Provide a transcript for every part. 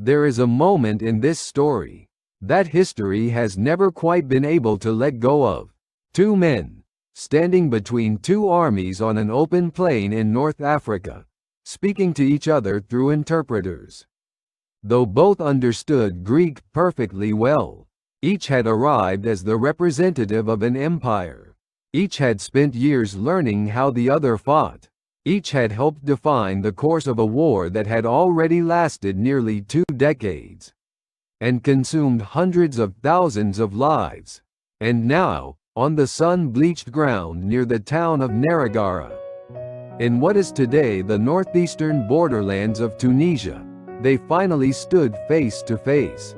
There is a moment in this story that history has never quite been able to let go of. Two men, standing between two armies on an open plain in North Africa, speaking to each other through interpreters. Though both understood Greek perfectly well, each had arrived as the representative of an empire. Each had spent years learning how the other fought. Each had helped define the course of a war that had already lasted nearly 2 decades and consumed hundreds of thousands of lives. And now, on the sun-bleached ground near the town of Nerigara, in what is today the northeastern borderlands of Tunisia, they finally stood face to face.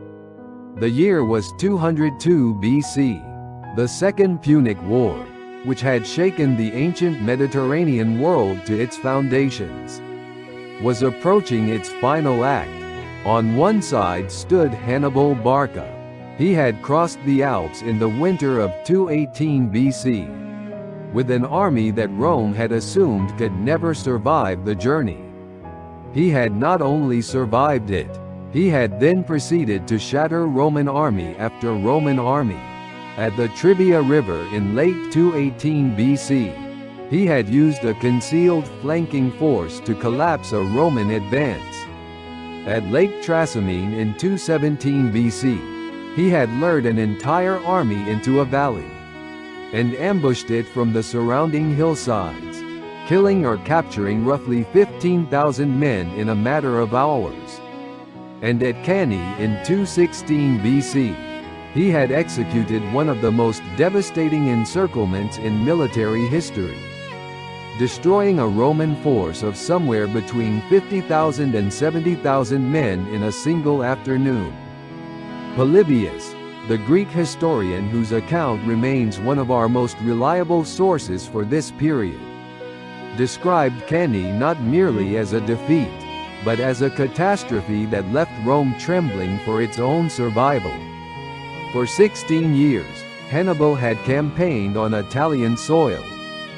The year was 202 BC. The Second Punic War, which had shaken the ancient Mediterranean world to its foundations, was approaching its final act. On one side stood Hannibal Barca. He had crossed the Alps in the winter of 218 BC, with an army that Rome had assumed could never survive the journey. He had not only survived it, he had then proceeded to shatter Roman army after Roman army. At the Trebia River in late 218 BC, he had used a concealed flanking force to collapse a Roman advance. At Lake Trasimene in 217 BC, he had lured an entire army into a valley and ambushed it from the surrounding hillsides, killing or capturing roughly 15,000 men in a matter of hours. And at Cannae in 216 BC, he had executed one of the most devastating encirclements in military history, destroying a Roman force of somewhere between 50,000 and 70,000 men in a single afternoon. Polybius, the Greek historian whose account remains one of our most reliable sources for this period, described Cannae not merely as a defeat, but as a catastrophe that left Rome trembling for its own survival. For 16 years, Hannibal had campaigned on Italian soil,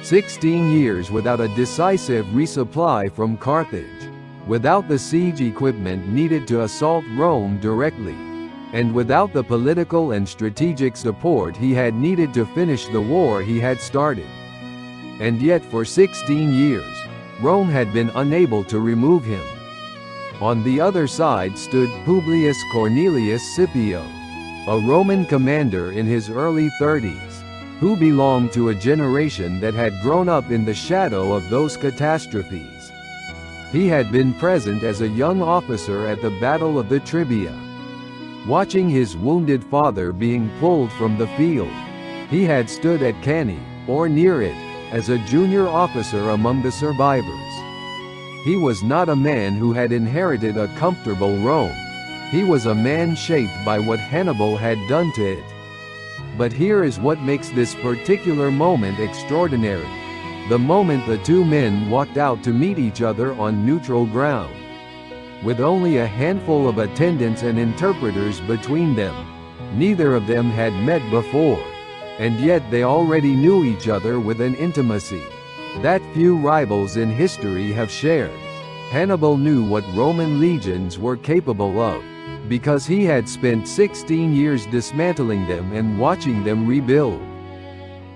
16 years without a decisive resupply from Carthage, without the siege equipment needed to assault Rome directly, and without the political and strategic support he had needed to finish the war he had started. And yet for 16 years, Rome had been unable to remove him. On the other side stood Publius Cornelius Scipio, a Roman commander in his early 30s, who belonged to a generation that had grown up in the shadow of those catastrophes. He had been present as a young officer at the Battle of the Trebia, watching his wounded father being pulled from the field. He had stood at Cannae, or near it, as a junior officer among the survivors. He was not a man who had inherited a comfortable Rome. He was a man shaped by what Hannibal had done to it. But here is what makes this particular moment extraordinary. The moment the two men walked out to meet each other on neutral ground, with only a handful of attendants and interpreters between them. Neither of them had met before, and yet they already knew each other with an intimacy that few rivals in history have shared. Hannibal knew what Roman legions were capable of, because he had spent 16 years dismantling them and watching them rebuild.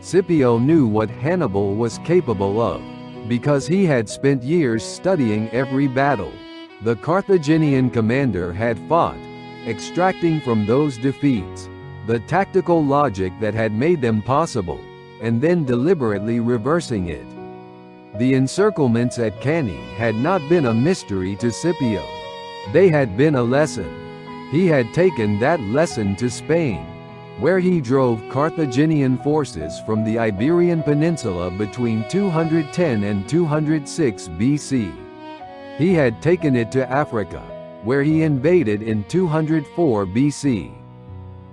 Scipio knew what Hannibal was capable of, because he had spent years studying every battle the Carthaginian commander had fought, extracting from those defeats the tactical logic that had made them possible, and then deliberately reversing it. The encirclements at Cannae had not been a mystery to Scipio. They had been a lesson. He had taken that lesson to Spain, where he drove Carthaginian forces from the Iberian Peninsula between 210 and 206 BC. He had taken it to Africa, where he invaded in 204 BC,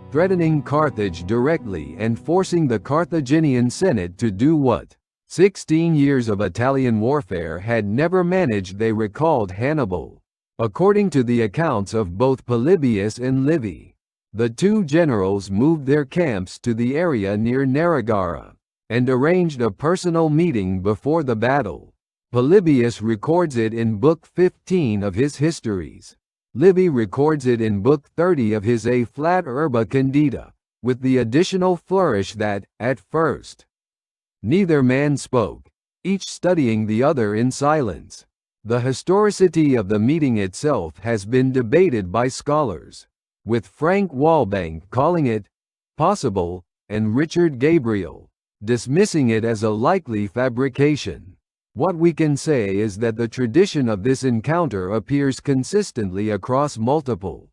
threatening Carthage directly and forcing the Carthaginian Senate to do what 16 years of Italian warfare had never managed. They recalled Hannibal. According to the accounts of both Polybius and Livy, the two generals moved their camps to the area near Nerigara and arranged a personal meeting before the battle. Polybius records it in Book 15 of his Histories. Livy records it in Book 30 of his A Flat Herba Candida, with the additional flourish that, at first, neither man spoke, each studying the other in silence. The historicity of the meeting itself has been debated by scholars, with Frank Walbank calling it possible, and Richard Gabriel dismissing it as a likely fabrication. What we can say is that the tradition of this encounter appears consistently across multiple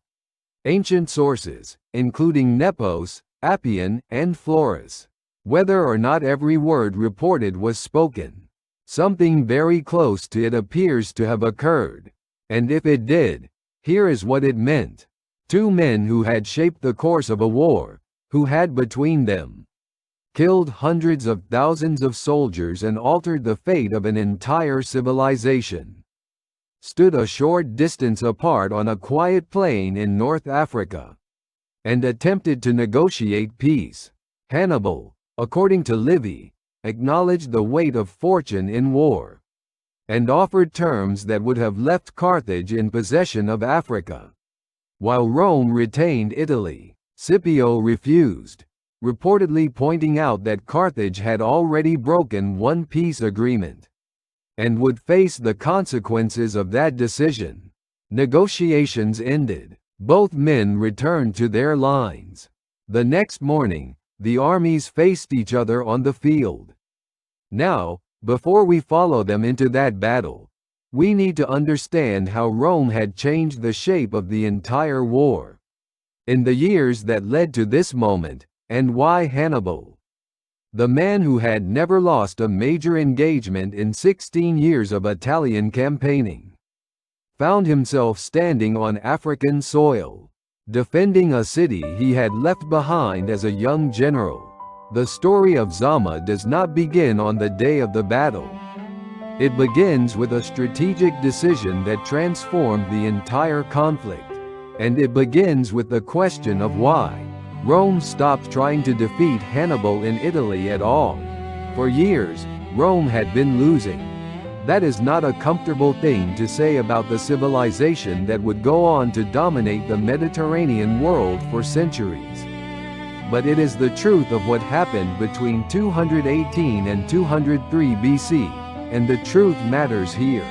ancient sources, including Nepos, Appian, and Florus. Whether or not every word reported was spoken, something very close to it appears to have occurred. And if it did, here is what it meant. Two men who had shaped the course of a war, who had between them killed hundreds of thousands of soldiers and altered the fate of an entire civilization, stood a short distance apart on a quiet plain in North Africa, and attempted to negotiate peace. Hannibal, according to Livy, acknowledged the weight of fortune in war, and offered terms that would have left Carthage in possession of Africa, while Rome retained Italy. Scipio refused, reportedly pointing out that Carthage had already broken one peace agreement, and would face the consequences of that decision. Negotiations ended. Both men returned to their lines. The next morning, the armies faced each other on the field. Now, before we follow them into that battle, we need to understand how Rome had changed the shape of the entire war in the years that led to this moment, and why Hannibal, the man who had never lost a major engagement in 16 years of Italian campaigning, found himself standing on African soil, defending a city he had left behind as a young general. The story of Zama does not begin on the day of the battle. It begins with a strategic decision that transformed the entire conflict, and it begins with the question of why Rome stopped trying to defeat Hannibal in Italy at all. For years, Rome had been losing. That is not a comfortable thing to say about the civilization that would go on to dominate the Mediterranean world for centuries. But it is the truth of what happened between 218 and 203 BC, and the truth matters here.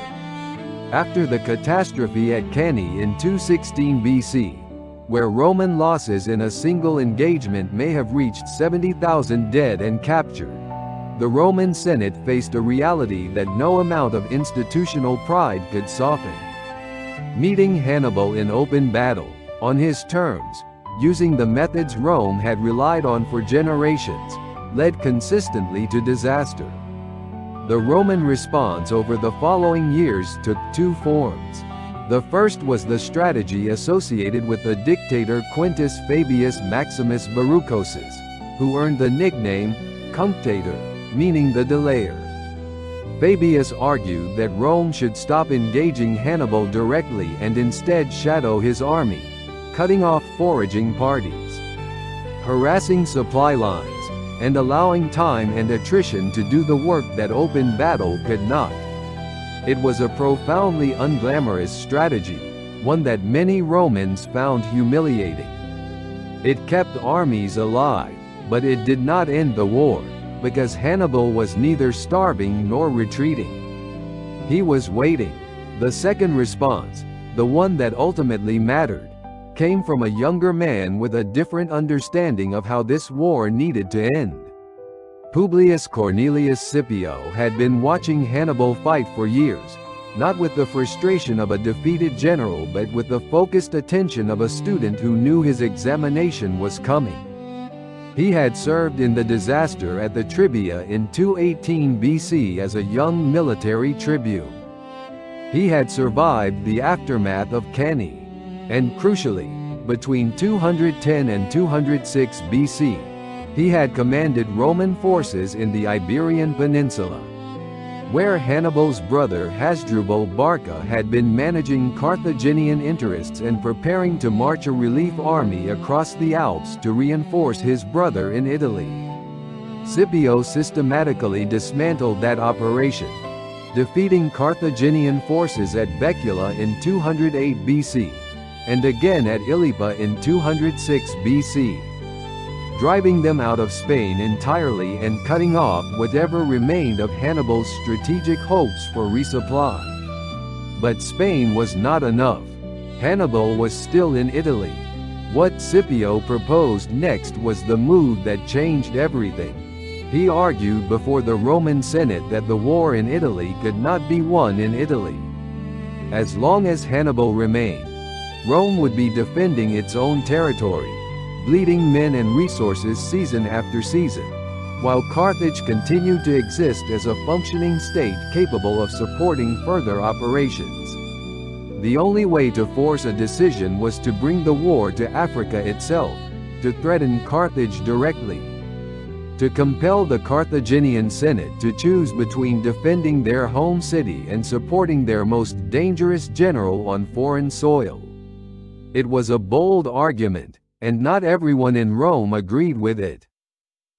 After the catastrophe at Cannae in 216 BC, where Roman losses in a single engagement may have reached 70,000 dead and captured, the Roman Senate faced a reality that no amount of institutional pride could soften. Meeting Hannibal in open battle, on his terms, using the methods Rome had relied on for generations, led consistently to disaster. The Roman response over the following years took two forms. The first was the strategy associated with the dictator Quintus Fabius Maximus Verrucosus, who earned the nickname Cunctator, meaning the delayer. Fabius argued that Rome should stop engaging Hannibal directly and instead shadow his army, cutting off foraging parties, harassing supply lines, and allowing time and attrition to do the work that open battle could not. It was a profoundly unglamorous strategy, one that many Romans found humiliating. It kept armies alive, but it did not end the war, because Hannibal was neither starving nor retreating. He was waiting. The second response, the one that ultimately mattered, came from a younger man with a different understanding of how this war needed to end. Publius Cornelius Scipio had been watching Hannibal fight for years, not with the frustration of a defeated general but with the focused attention of a student who knew his examination was coming. He had served in the disaster at the Trebia in 218 BC as a young military tribune. He had survived the aftermath of Cannae, and crucially, between 210 and 206 BC, he had commanded Roman forces in the Iberian Peninsula, where Hannibal's brother Hasdrubal Barca had been managing Carthaginian interests and preparing to march a relief army across the Alps to reinforce his brother in Italy. Scipio systematically dismantled that operation, defeating Carthaginian forces at Becula in 208 BC, and again at Ilipa in 206 BC, driving them out of Spain entirely and cutting off whatever remained of Hannibal's strategic hopes for resupply. But Spain was not enough. Hannibal was still in Italy. What Scipio proposed next was the move that changed everything. He argued before the Roman Senate that the war in Italy could not be won in Italy. As long as Hannibal remained, Rome would be defending its own territory, bleeding men and resources season after season, while Carthage continued to exist as a functioning state capable of supporting further operations. The only way to force a decision was to bring the war to Africa itself, to threaten Carthage directly, to compel the Carthaginian Senate to choose between defending their home city and supporting their most dangerous general on foreign soil. It was a bold argument, and not everyone in Rome agreed with it.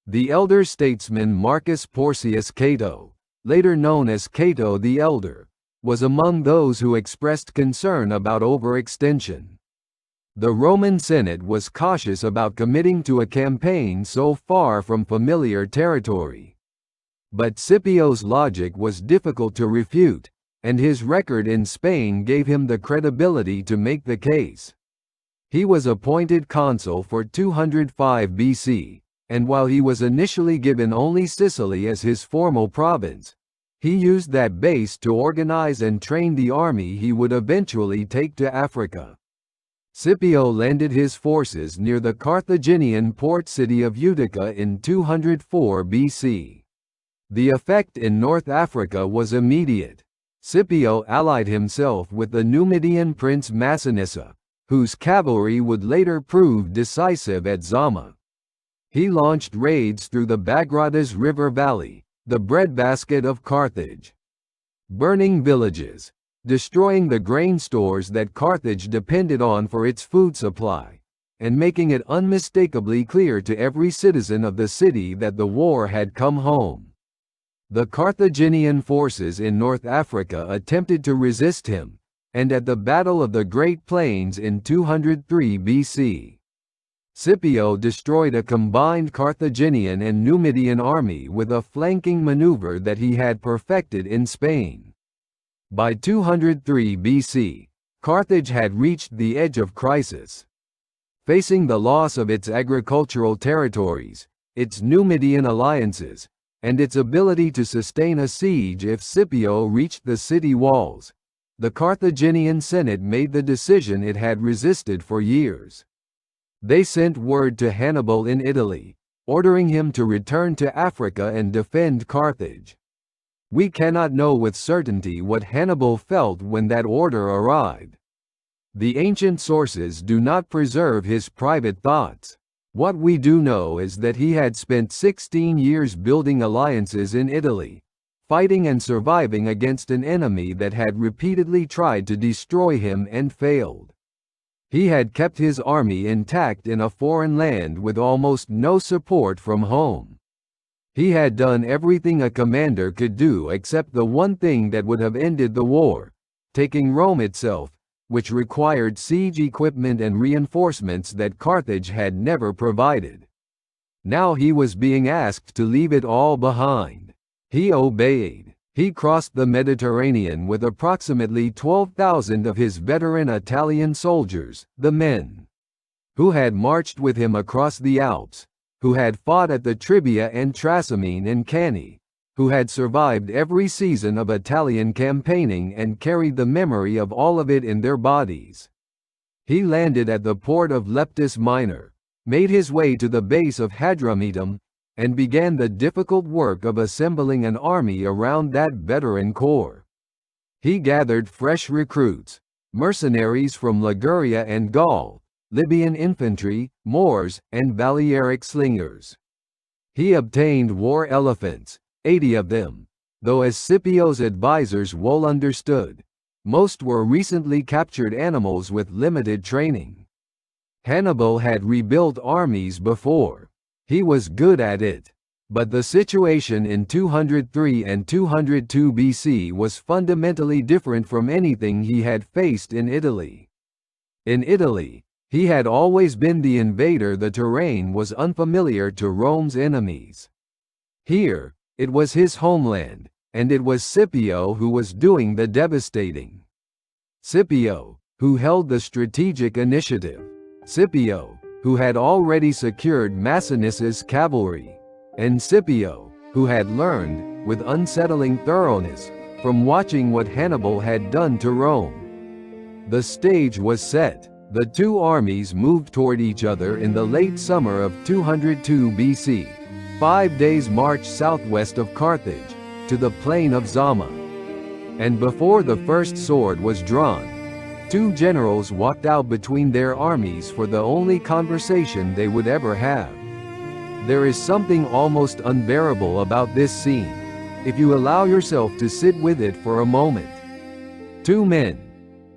The elder statesman Marcus Porcius Cato, later known as Cato the Elder, was among those who expressed concern about overextension. The Roman Senate was cautious about committing to a campaign so far from familiar territory. But Scipio's logic was difficult to refute, and his record in Spain gave him the credibility to make the case. He was appointed consul for 205 BC, and while he was initially given only Sicily as his formal province, he used that base to organize and train the army he would eventually take to Africa. Scipio landed his forces near the Carthaginian port city of Utica in 204 BC. The effect in North Africa was immediate. Scipio allied himself with the Numidian prince Masinissa, whose cavalry would later prove decisive at Zama. He launched raids through the Bagradas River Valley, the breadbasket of Carthage, burning villages, destroying the grain stores that Carthage depended on for its food supply, and making it unmistakably clear to every citizen of the city that the war had come home. The Carthaginian forces in North Africa attempted to resist him, and at the Battle of the Great Plains in 203 BC, Scipio destroyed a combined Carthaginian and Numidian army with a flanking maneuver that he had perfected in Spain. By 203 BC, Carthage had reached the edge of crisis. Facing the loss of its agricultural territories, its Numidian alliances, and its ability to sustain a siege if Scipio reached the city walls, the Carthaginian Senate made the decision it had resisted for years. They sent word to Hannibal in Italy, ordering him to return to Africa and defend Carthage. We cannot know with certainty what Hannibal felt when that order arrived. The ancient sources do not preserve his private thoughts. What we do know is that he had spent 16 years building alliances in Italy, fighting and surviving against an enemy that had repeatedly tried to destroy him and failed. He had kept his army intact in a foreign land with almost no support from home. He had done everything a commander could do except the one thing that would have ended the war, taking Rome itself, which required siege equipment and reinforcements that Carthage had never provided. Now he was being asked to leave it all behind. He obeyed. He crossed the Mediterranean with approximately 12,000 of his veteran Italian soldiers, the men who had marched with him across the Alps, who had fought at the Trebia and Trasimene and Cannae, who had survived every season of Italian campaigning and carried the memory of all of it in their bodies. He landed at the port of Leptis Minor, made his way to the base of Hadrumetum, and began the difficult work of assembling an army around that veteran corps. He gathered fresh recruits, mercenaries from Liguria and Gaul, Libyan infantry, Moors, and Balearic slingers. He obtained war elephants, 80 of them, though as Scipio's advisors well understood, most were recently captured animals with limited training. Hannibal had rebuilt armies before. He was good at it. But the situation in 203 and 202 BC was fundamentally different from anything he had faced in Italy. In Italy, he had always been the invader. The terrain was unfamiliar to Rome's enemies. Here, it was his homeland, and it was Scipio who was doing the devastating. Scipio, who held the strategic initiative. Scipio, who had already secured Masinissa's cavalry. And Scipio, who had learned, with unsettling thoroughness, from watching what Hannibal had done to Rome. The stage was set. The two armies moved toward each other in the late summer of 202 BC, 5 days' march southwest of Carthage, to the plain of Zama. And before the first sword was drawn, two generals walked out between their armies for the only conversation they would ever have. There is something almost unbearable about this scene, if you allow yourself to sit with it for a moment. Two men,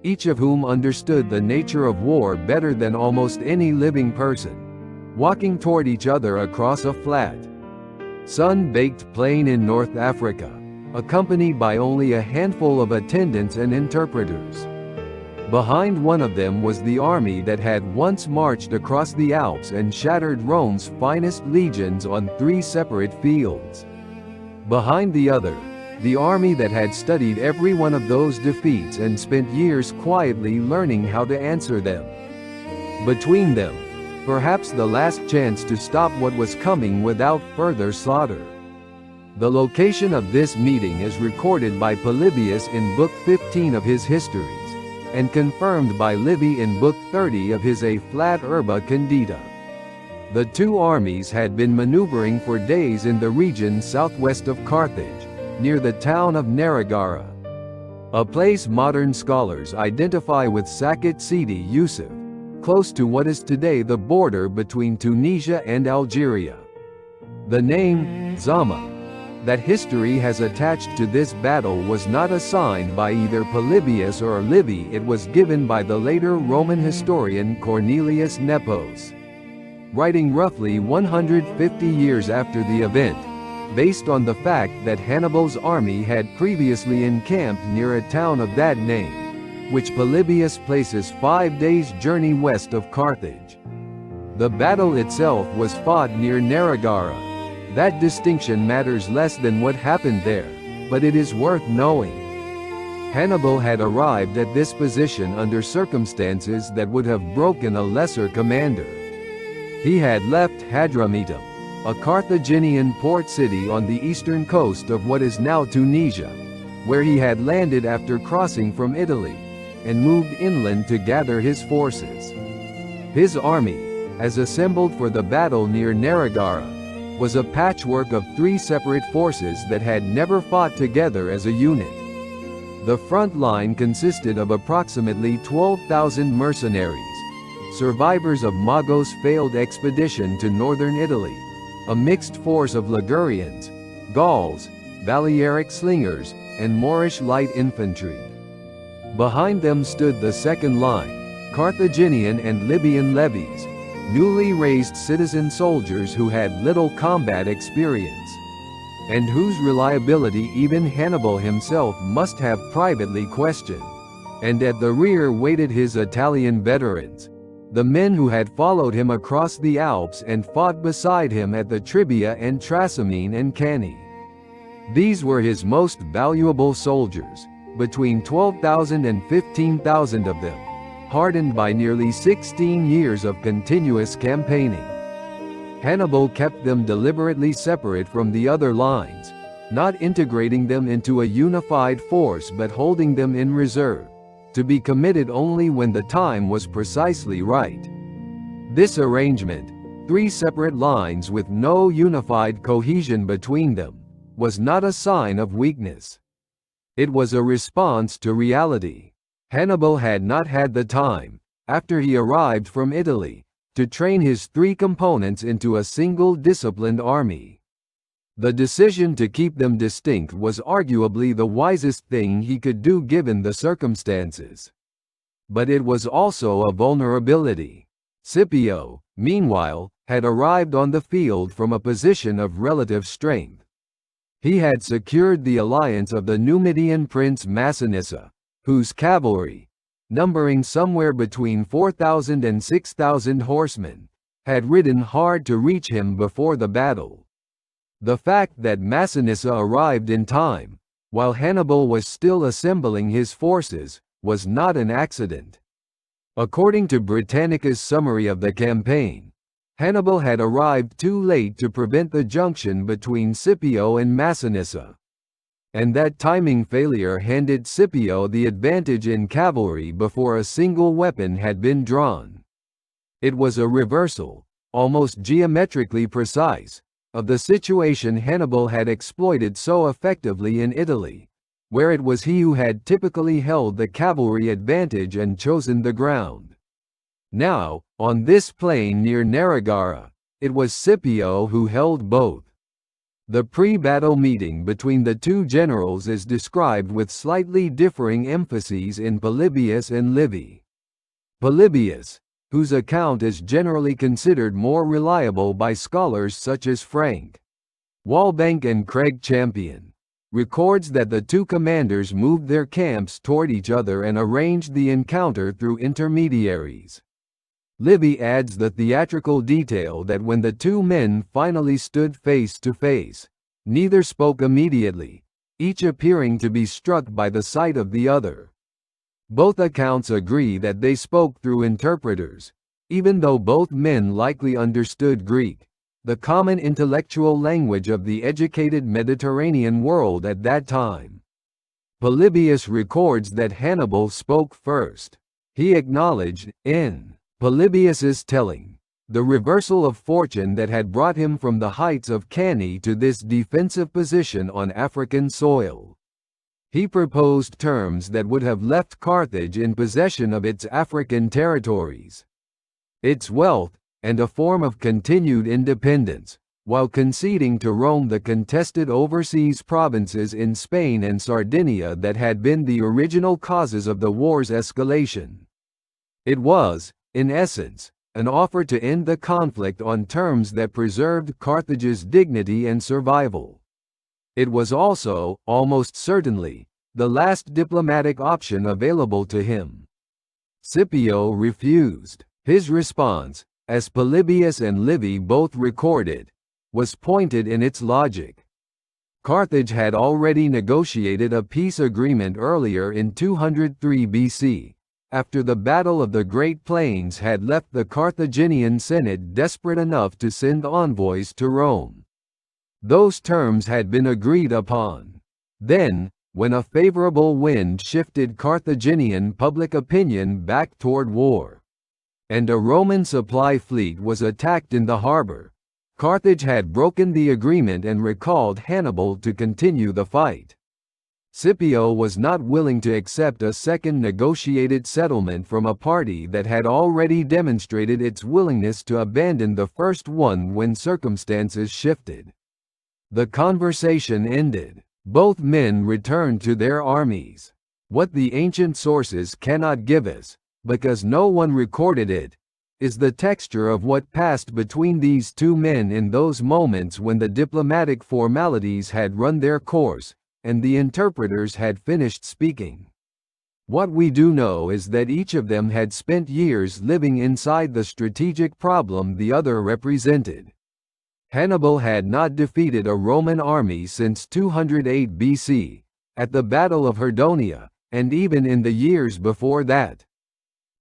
each of whom understood the nature of war better than almost any living person, walking toward each other across a flat, sun-baked plain in North Africa, accompanied by only a handful of attendants and interpreters. Behind one of them was the army that had once marched across the Alps and shattered Rome's finest legions on 3 separate fields. Behind the other, the army that had studied every one of those defeats and spent years quietly learning how to answer them. Between them, perhaps the last chance to stop what was coming without further slaughter. The location of this meeting is recorded by Polybius in Book 15 of his Histories, and confirmed by Livy in Book 30 of his A Flat Urba Candida. The two armies had been maneuvering for days in the region southwest of Carthage, near the town of Nerigara, a place modern scholars identify with Sakit Sidi Yusuf, close to what is today the border between Tunisia and Algeria. The name, Zama, that history has attached to this battle was not assigned by either Polybius or Livy. It was given by the later Roman historian Cornelius Nepos, writing roughly 150 years after the event, based on the fact that Hannibal's army had previously encamped near a town of that name, which Polybius places 5 days' journey west of Carthage. The battle itself was fought near Nerigara. That distinction matters less than what happened there, but it is worth knowing. Hannibal had arrived at this position under circumstances that would have broken a lesser commander. He had left Hadramautum, a Carthaginian port city on the eastern coast of what is now Tunisia, where he had landed after crossing from Italy, and moved inland to gather his forces. His army, as assembled for the battle near Nerigara, was a patchwork of 3 separate forces that had never fought together as a unit. The front line consisted of approximately 12,000 mercenaries, survivors of Mago's failed expedition to northern Italy, a mixed force of Ligurians, Gauls, Balearic slingers, and Moorish light infantry. Behind them stood the second line, Carthaginian and Libyan levies, newly raised citizen soldiers who had little combat experience, and whose reliability even Hannibal himself must have privately questioned. And at the rear waited his Italian veterans, the men who had followed him across the Alps and fought beside him at the Trebia and Trasimene and Cannae. These were his most valuable soldiers, between 12,000 and 15,000 of them, hardened by nearly 16 years of continuous campaigning. Hannibal kept them deliberately separate from the other lines, not integrating them into a unified force but holding them in reserve, to be committed only when the time was precisely right. This arrangement, 3 separate lines with no unified cohesion between them, was not a sign of weakness. It was a response to reality. Hannibal had not had the time, after he arrived from Italy, to train his 3 components into a single disciplined army. The decision to keep them distinct was arguably the wisest thing he could do given the circumstances. But it was also a vulnerability. Scipio, meanwhile, had arrived on the field from a position of relative strength. He had secured the alliance of the Numidian prince Masinissa, whose cavalry, numbering somewhere between 4,000 and 6,000 horsemen, had ridden hard to reach him before the battle. The fact that Masinissa arrived in time, while Hannibal was still assembling his forces, was not an accident. According to Britannica's summary of the campaign, Hannibal had arrived too late to prevent the junction between Scipio and Masinissa, and that timing failure handed Scipio the advantage in cavalry before a single weapon had been drawn. It was a reversal, almost geometrically precise, of the situation Hannibal had exploited so effectively in Italy, where it was he who had typically held the cavalry advantage and chosen the ground. Now, on this plain near Nerigara, it was Scipio who held both. The pre-battle meeting between the two generals is described with slightly differing emphases in Polybius and Livy. Polybius, whose account is generally considered more reliable by scholars such as Frank Walbank and Craig Champion, records that the two commanders moved their camps toward each other and arranged the encounter through intermediaries. Livy adds the theatrical detail that when the two men finally stood face to face, neither spoke immediately, each appearing to be struck by the sight of the other. Both accounts agree that they spoke through interpreters, even though both men likely understood Greek, the common intellectual language of the educated Mediterranean world at that time. Polybius records that Hannibal spoke first. He acknowledged, in Polybius's telling, the reversal of fortune that had brought him from the heights of Cannae to this defensive position on African soil. He proposed terms that would have left Carthage in possession of its African territories, its wealth, and a form of continued independence, while conceding to Rome the contested overseas provinces in Spain and Sardinia that had been the original causes of the war's escalation. It was, in essence, an offer to end the conflict on terms that preserved Carthage's dignity and survival. It was also, almost certainly, the last diplomatic option available to him. Scipio refused. His response, as Polybius and Livy both recorded, was pointed in its logic. Carthage had already negotiated a peace agreement earlier in 203 BC, after the Battle of the Great Plains had left the Carthaginian Senate desperate enough to send envoys to Rome. Those terms had been agreed upon. Then, when a favorable wind shifted Carthaginian public opinion back toward war, and a Roman supply fleet was attacked in the harbor, Carthage had broken the agreement and recalled Hannibal to continue the fight. Scipio was not willing to accept a second negotiated settlement from a party that had already demonstrated its willingness to abandon the first one when circumstances shifted. The conversation ended. Both men returned to their armies. What the ancient sources cannot give us, because no one recorded it, is the texture of what passed between these two men in those moments when the diplomatic formalities had run their course, and the interpreters had finished speaking. What we do know is that each of them had spent years living inside the strategic problem the other represented. Hannibal had not defeated a Roman army since 208 BC, at the Battle of Herdonia, and even in the years before that.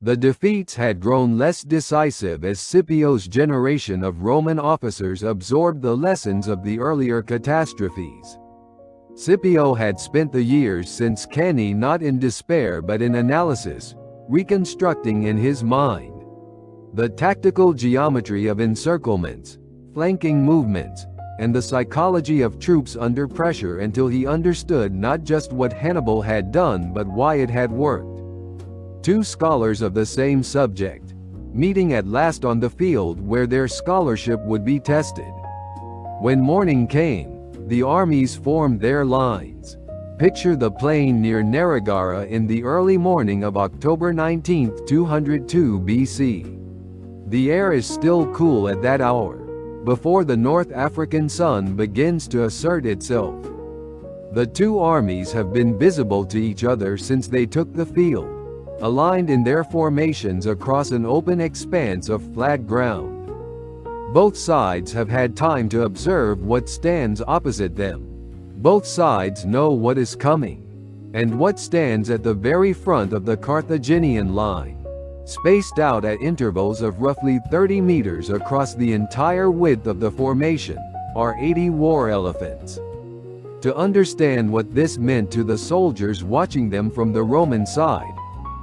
The defeats had grown less decisive as Scipio's generation of Roman officers absorbed the lessons of the earlier catastrophes. Scipio had spent the years since Cannae not in despair but in analysis, reconstructing in his mind the tactical geometry of encirclements, flanking movements, and the psychology of troops under pressure until he understood not just what Hannibal had done but why it had worked. Two scholars of the same subject, meeting at last on the field where their scholarship would be tested. When morning came, the armies formed their lines. Picture the plain near Nerigara in the early morning of October 19, 202 BC. The air is still cool at that hour, before the North African sun begins to assert itself. The two armies have been visible to each other since they took the field, aligned in their formations across an open expanse of flat ground. Both sides have had time to observe what stands opposite them. Both sides know what is coming, and what stands at the very front of the Carthaginian line, spaced out at intervals of roughly 30 meters across the entire width of the formation, are 80 war elephants. To understand what this meant to the soldiers watching them from the Roman side,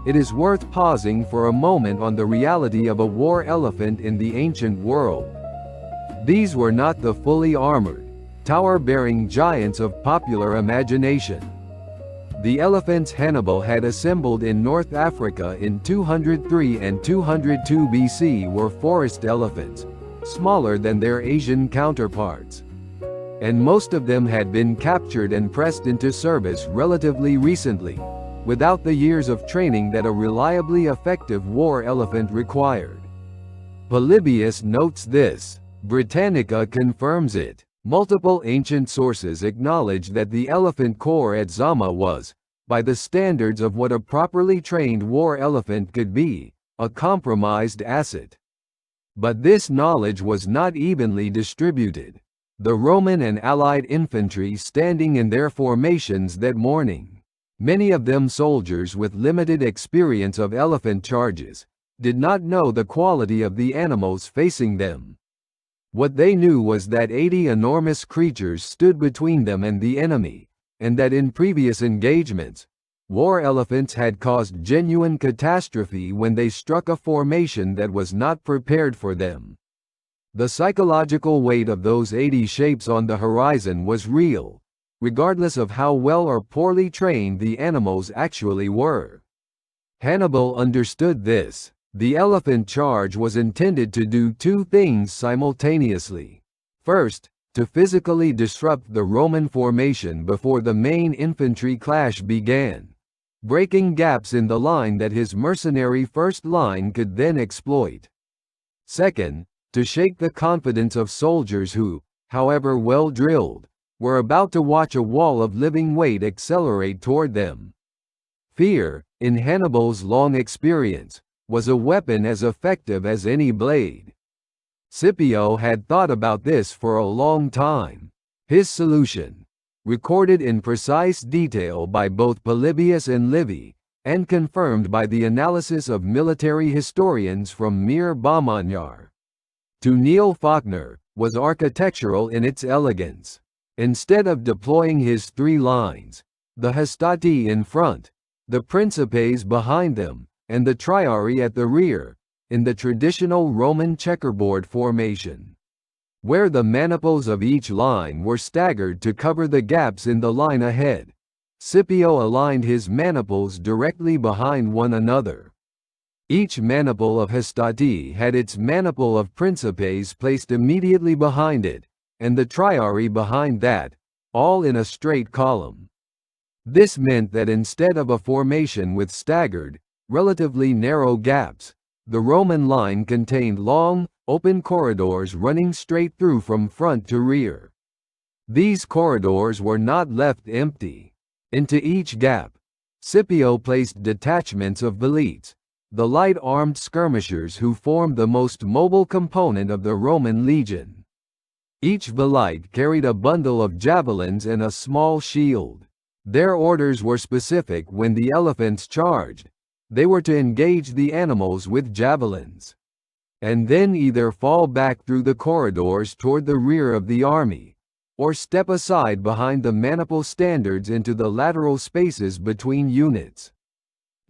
it is worth pausing for a moment on the reality of a war elephant in the ancient world. These were not the fully armored, tower-bearing giants of popular imagination. The elephants Hannibal had assembled in North Africa in 203 and 202 BC were forest elephants, smaller than their Asian counterparts. And most of them had been captured and pressed into service relatively recently, without the years of training that a reliably effective war elephant required. Polybius notes this. Britannica confirms it. Multiple ancient sources acknowledge that the elephant corps at Zama was, by the standards of what a properly trained war elephant could be, a compromised asset. But this knowledge was not evenly distributed. The Roman and Allied infantry standing in their formations that morning, many of them soldiers with limited experience of elephant charges, did not know the quality of the animals facing them. What they knew was that 80 enormous creatures stood between them and the enemy, and that in previous engagements, war elephants had caused genuine catastrophe when they struck a formation that was not prepared for them. The psychological weight of those 80 shapes on the horizon was real, regardless of how well or poorly trained the animals actually were. Hannibal understood this. The elephant charge was intended to do two things simultaneously. First, to physically disrupt the Roman formation before the main infantry clash began, breaking gaps in the line that his mercenary first line could then exploit. Second, to shake the confidence of soldiers who, however well drilled, were about to watch a wall of living weight accelerate toward them. Fear, in Hannibal's long experience, was a weapon as effective as any blade. Scipio had thought about this for a long time. His solution, recorded in precise detail by both Polybius and Livy, and confirmed by the analysis of military historians from Mir Bahmanyar to Neil Faulkner, was architectural in its elegance. Instead of deploying his three lines, the Hastati in front, the Principes behind them, and the Triarii at the rear, in the traditional Roman checkerboard formation, where the maniples of each line were staggered to cover the gaps in the line ahead, Scipio aligned his maniples directly behind one another. Each maniple of Hastati had its maniple of Principes placed immediately behind it, and the Triarii behind that, all in a straight column. This meant that instead of a formation with staggered, relatively narrow gaps, the Roman line contained long, open corridors running straight through from front to rear. These corridors were not left empty. Into each gap, Scipio placed detachments of velites, the light-armed skirmishers who formed the most mobile component of the Roman legion. Each velite carried a bundle of javelins and a small shield. Their orders were specific. When the elephants charged, they were to engage the animals with javelins, and then either fall back through the corridors toward the rear of the army, or step aside behind the maniple standards into the lateral spaces between units,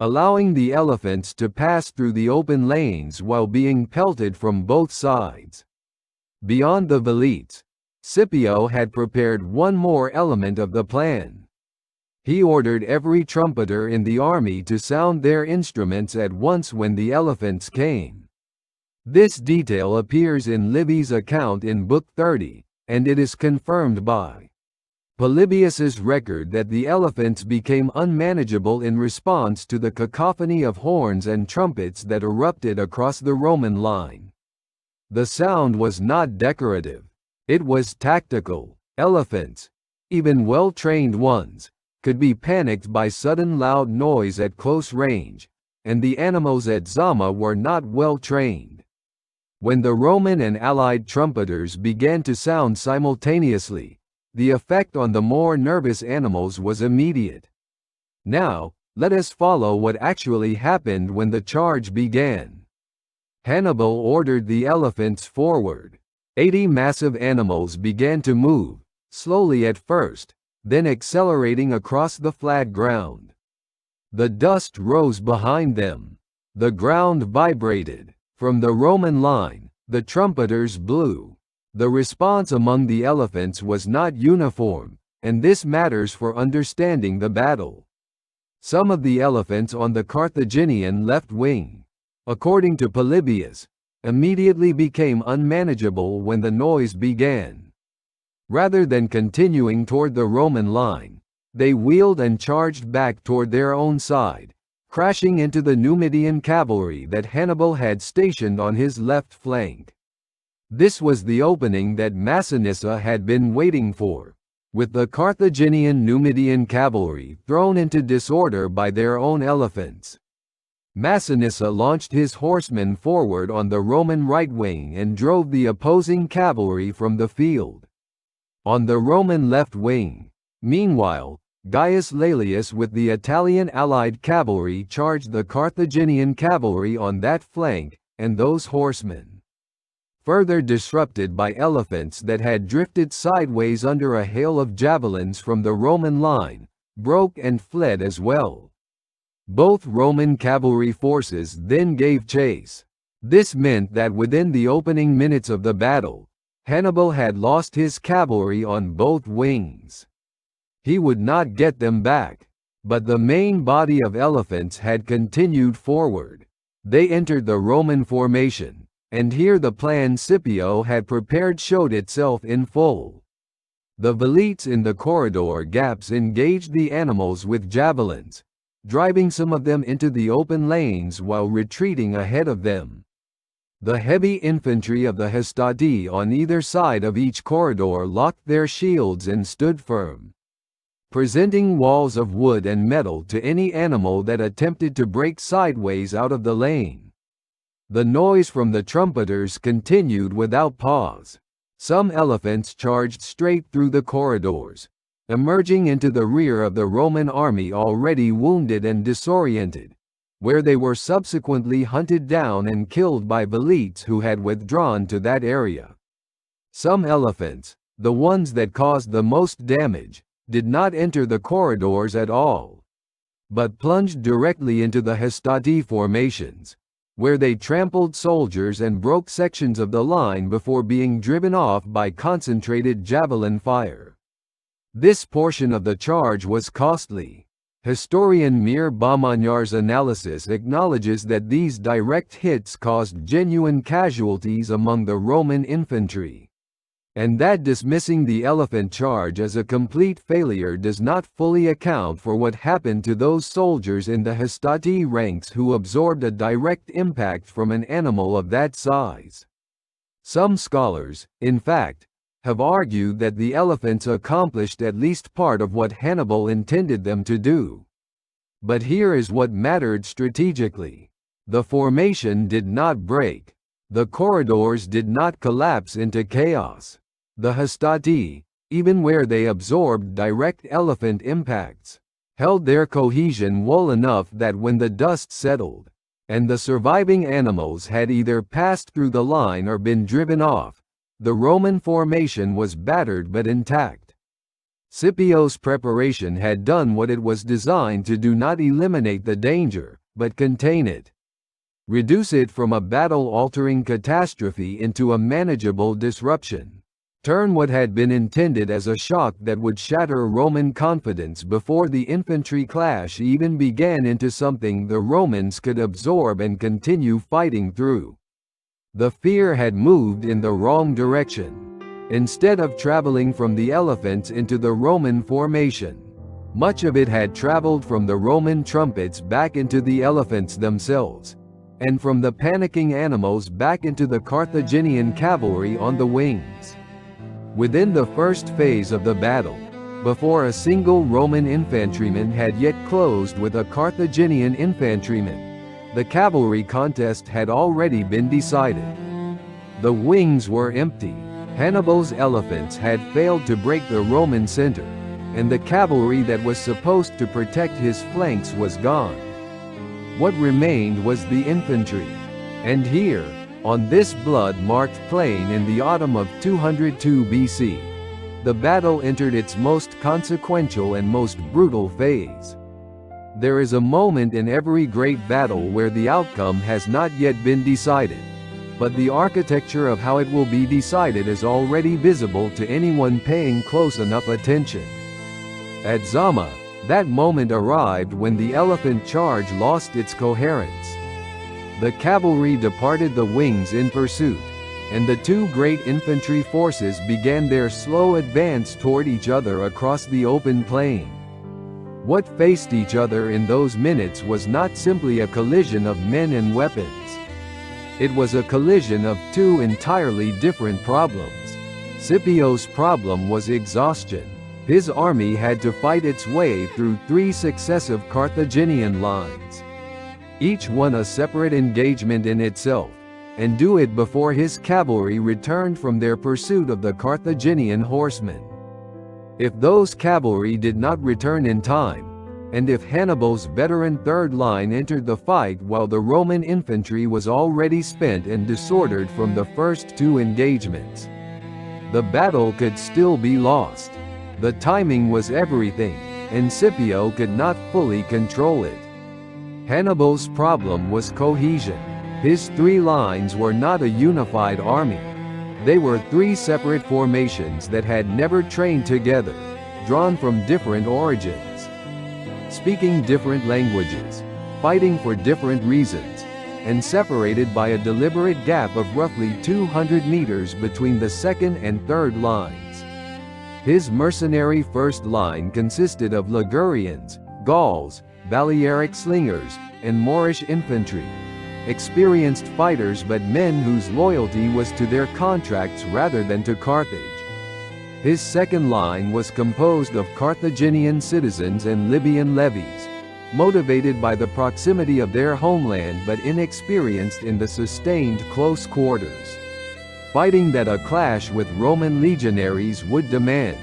allowing the elephants to pass through the open lanes while being pelted from both sides. Beyond the velites, Scipio had prepared one more element of the plan. He ordered every trumpeter in the army to sound their instruments at once when the elephants came. This detail appears in Livy's account in Book 30, and it is confirmed by Polybius's record that the elephants became unmanageable in response to the cacophony of horns and trumpets that erupted across the Roman line. The sound was not decorative. It was tactical. Elephants, even well-trained ones, could be panicked by sudden loud noise at close range, and the animals at Zama were not well trained. When the Roman and Allied trumpeters began to sound simultaneously, the effect on the more nervous animals was immediate. Now, let us follow what actually happened when the charge began. Hannibal ordered the elephants forward. 80 massive animals began to move, slowly at first, then accelerating across the flat ground. The dust rose behind them. The ground vibrated. From the Roman line, the trumpeters blew. The response among the elephants was not uniform, and this matters for understanding the battle. Some of the elephants on the Carthaginian left wing, according to Polybius, immediately became unmanageable when the noise began. Rather than continuing toward the Roman line, they wheeled and charged back toward their own side, crashing into the Numidian cavalry that Hannibal had stationed on his left flank. This was the opening that Masinissa had been waiting for, with the Carthaginian Numidian cavalry thrown into disorder by their own elephants. Masinissa launched his horsemen forward on the Roman right wing and drove the opposing cavalry from the field. On the Roman left wing, meanwhile, Gaius Laelius with the Italian allied cavalry charged the Carthaginian cavalry on that flank, and those horsemen, further disrupted by elephants that had drifted sideways under a hail of javelins from the Roman line, broke and fled as well. Both Roman cavalry forces then gave chase. This meant that within the opening minutes of the battle, Hannibal had lost his cavalry on both wings. He would not get them back, but the main body of elephants had continued forward. They entered the Roman formation, and here the plan Scipio had prepared showed itself in full. The velites in the corridor gaps engaged the animals with javelins, driving some of them into the open lanes while retreating ahead of them. The heavy infantry of the Hastati on either side of each corridor locked their shields and stood firm, presenting walls of wood and metal to any animal that attempted to break sideways out of the lane. The noise from the trumpeters continued without pause. Some elephants charged straight through the corridors, emerging into the rear of the Roman army already wounded and disoriented, where they were subsequently hunted down and killed by velites who had withdrawn to that area. Some elephants, the ones that caused the most damage, did not enter the corridors at all, but plunged directly into the Hastati formations, where they trampled soldiers and broke sections of the line before being driven off by concentrated javelin fire. This portion of the charge was costly. Historian Mir Bamagnar's analysis acknowledges that these direct hits caused genuine casualties among the Roman infantry, and that dismissing the elephant charge as a complete failure does not fully account for what happened to those soldiers in the Hastati ranks who absorbed a direct impact from an animal of that size. Some scholars, in fact, have argued that the elephants accomplished at least part of what Hannibal intended them to do. But here is what mattered strategically. The formation did not break. The corridors did not collapse into chaos. The Hastati, even where they absorbed direct elephant impacts, held their cohesion well enough that when the dust settled, and the surviving animals had either passed through the line or been driven off, the Roman formation was battered but intact. Scipio's preparation had done what it was designed to do: not eliminate the danger, but contain it. Reduce it from a battle-altering catastrophe into a manageable disruption. Turn what had been intended as a shock that would shatter Roman confidence before the infantry clash even began into something the Romans could absorb and continue fighting through. The fear had moved in the wrong direction. Instead of traveling from the elephants into the Roman formation, much of it had traveled from the Roman trumpets back into the elephants themselves, and from the panicking animals back into the Carthaginian cavalry on the wings. Within the first phase of the battle, before a single Roman infantryman had yet closed with a Carthaginian infantryman, The cavalry contest had already been decided. The wings were empty. Hannibal's elephants had failed to break the Roman center, and the cavalry that was supposed to protect his flanks was gone. What remained was the infantry. And here, on this blood-marked plain in the autumn of 202 BC, the battle entered its most consequential and most brutal phase. There is a moment in every great battle where the outcome has not yet been decided, but the architecture of how it will be decided is already visible to anyone paying close enough attention. At Zama, that moment arrived when the elephant charge lost its coherence. The cavalry departed the wings in pursuit, and the two great infantry forces began their slow advance toward each other across the open plain. What faced each other in those minutes was not simply a collision of men and weapons. It was a collision of two entirely different problems. Scipio's problem was exhaustion. His army had to fight its way through 3 successive Carthaginian lines, each one a separate engagement in itself, and do it before his cavalry returned from their pursuit of the Carthaginian horsemen. If those cavalry did not return in time, and if Hannibal's veteran third line entered the fight while the Roman infantry was already spent and disordered from the first 2 engagements, the battle could still be lost. The timing was everything, and Scipio could not fully control it. Hannibal's problem was cohesion. His 3 lines were not a unified army. They were 3 separate formations that had never trained together, drawn from different origins, speaking different languages, fighting for different reasons, and separated by a deliberate gap of roughly 200 meters between the second and third lines. His mercenary first line consisted of Ligurians, Gauls, Balearic slingers, and Moorish infantry, experienced fighters but men whose loyalty was to their contracts rather than to Carthage. His second line was composed of Carthaginian citizens and Libyan levies, motivated by the proximity of their homeland but inexperienced in the sustained close quarters fighting that a clash with Roman legionaries would demand.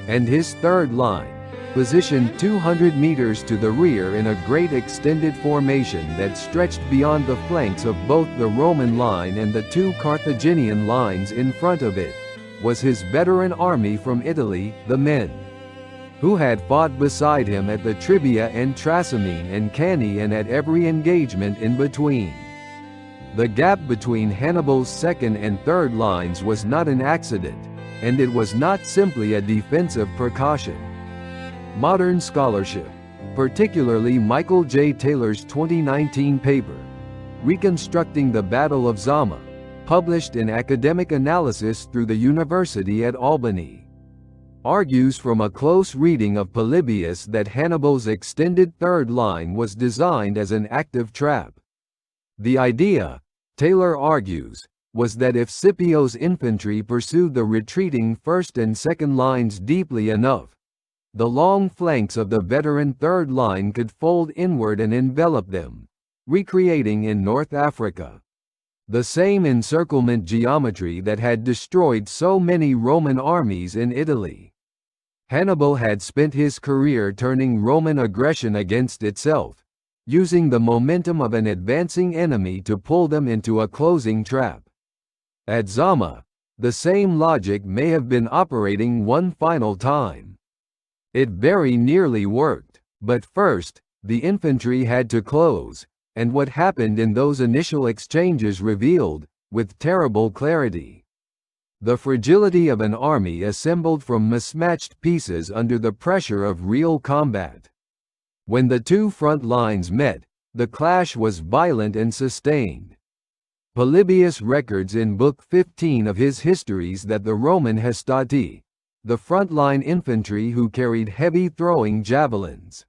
And his third line, positioned 200 meters to the rear in a great extended formation that stretched beyond the flanks of both the Roman line and the 2 Carthaginian lines in front of it, was his veteran army from Italy, the men who had fought beside him at the Trebia and Trasimene and Cannae and at every engagement in between. The gap between Hannibal's second and third lines was not an accident, and it was not simply a defensive precaution. Modern scholarship, particularly Michael J. Taylor's 2019 paper, Reconstructing the Battle of Zama, published in Academic Analysis through the University at Albany, argues from a close reading of Polybius that Hannibal's extended third line was designed as an active trap. The idea, Taylor argues, was that if Scipio's infantry pursued the retreating first and second lines deeply enough, the long flanks of the veteran third line could fold inward and envelop them, recreating in North Africa the same encirclement geometry that had destroyed so many Roman armies in Italy. Hannibal had spent his career turning Roman aggression against itself, using the momentum of an advancing enemy to pull them into a closing trap. At Zama, the same logic may have been operating one final time. It very nearly worked, but first, the infantry had to close, and what happened in those initial exchanges revealed, with terrible clarity, the fragility of an army assembled from mismatched pieces under the pressure of real combat. When the 2 front lines met, the clash was violent and sustained. Polybius records in Book 15 of his histories that the Roman hastati, the front-line infantry who carried heavy throwing javelins,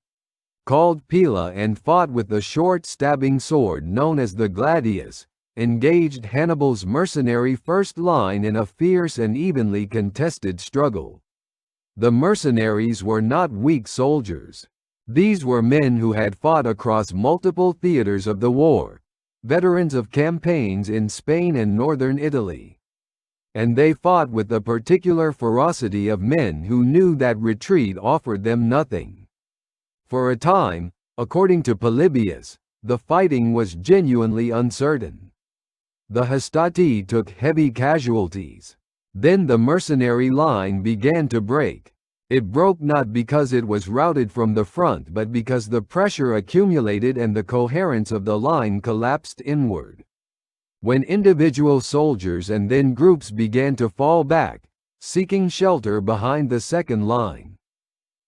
called pila and fought with the short stabbing sword known as the gladius, engaged Hannibal's mercenary first line in a fierce and evenly contested struggle. The mercenaries were not weak soldiers. These were men who had fought across multiple theaters of the war, veterans of campaigns in Spain and northern Italy. And they fought with the particular ferocity of men who knew that retreat offered them nothing. For a time, according to Polybius, the fighting was genuinely uncertain. The Hastati took heavy casualties. Then the mercenary line began to break. It broke not because it was routed from the front but because the pressure accumulated and the coherence of the line collapsed inward. When individual soldiers and then groups began to fall back, seeking shelter behind the second line.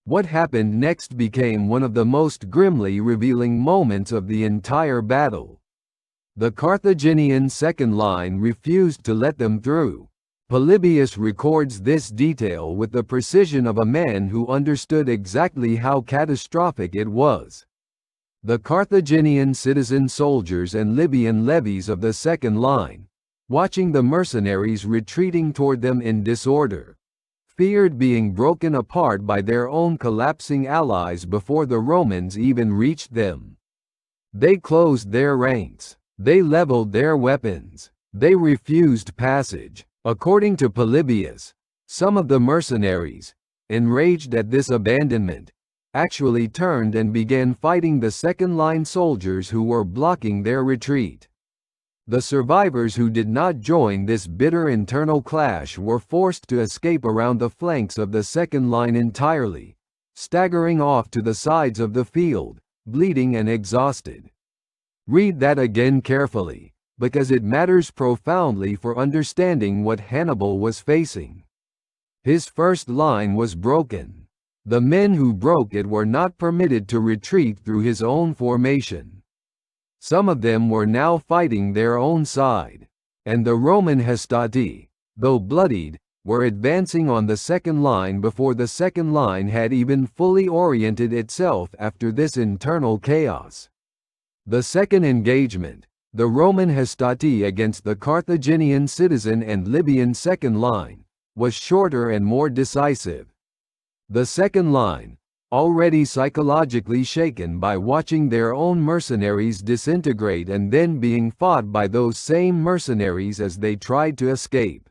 What happened next became one of the most grimly revealing moments of the entire battle. The Carthaginian second line refused to let them through. Polybius records this detail with the precision of a man who understood exactly how catastrophic it was. The Carthaginian citizen soldiers and Libyan levies of the second line, watching the mercenaries retreating toward them in disorder, feared being broken apart by their own collapsing allies before the Romans even reached them. They closed their ranks. They leveled their weapons. They refused passage. According to Polybius, some of the mercenaries, enraged at this abandonment, actually turned and began fighting the second-line soldiers who were blocking their retreat. The survivors who did not join this bitter internal clash were forced to escape around the flanks of the second line entirely, staggering off to the sides of the field, bleeding and exhausted. Read that again carefully, because it matters profoundly for understanding what Hannibal was facing. His first line was broken. The men who broke it were not permitted to retreat through his own formation. Some of them were now fighting their own side, and the Roman Hastati, though bloodied, were advancing on the second line before the second line had even fully oriented itself after this internal chaos. The second engagement, the Roman Hastati against the Carthaginian citizen and Libyan second line, was shorter and more decisive. The second line, already psychologically shaken by watching their own mercenaries disintegrate and then being fought by those same mercenaries as they tried to escape,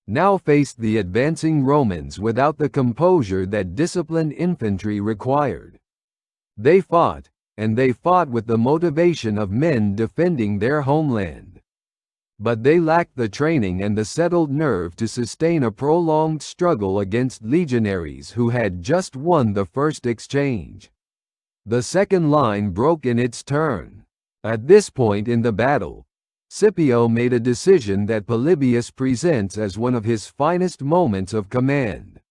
now faced the advancing Romans without the composure that disciplined infantry required. They fought, and they fought with the motivation of men defending their homeland. But they lacked the training and the settled nerve to sustain a prolonged struggle against legionaries who had just won the first exchange. The second line broke in its turn. At this point in the battle, Scipio made a decision that Polybius presents as one of his finest moments of command.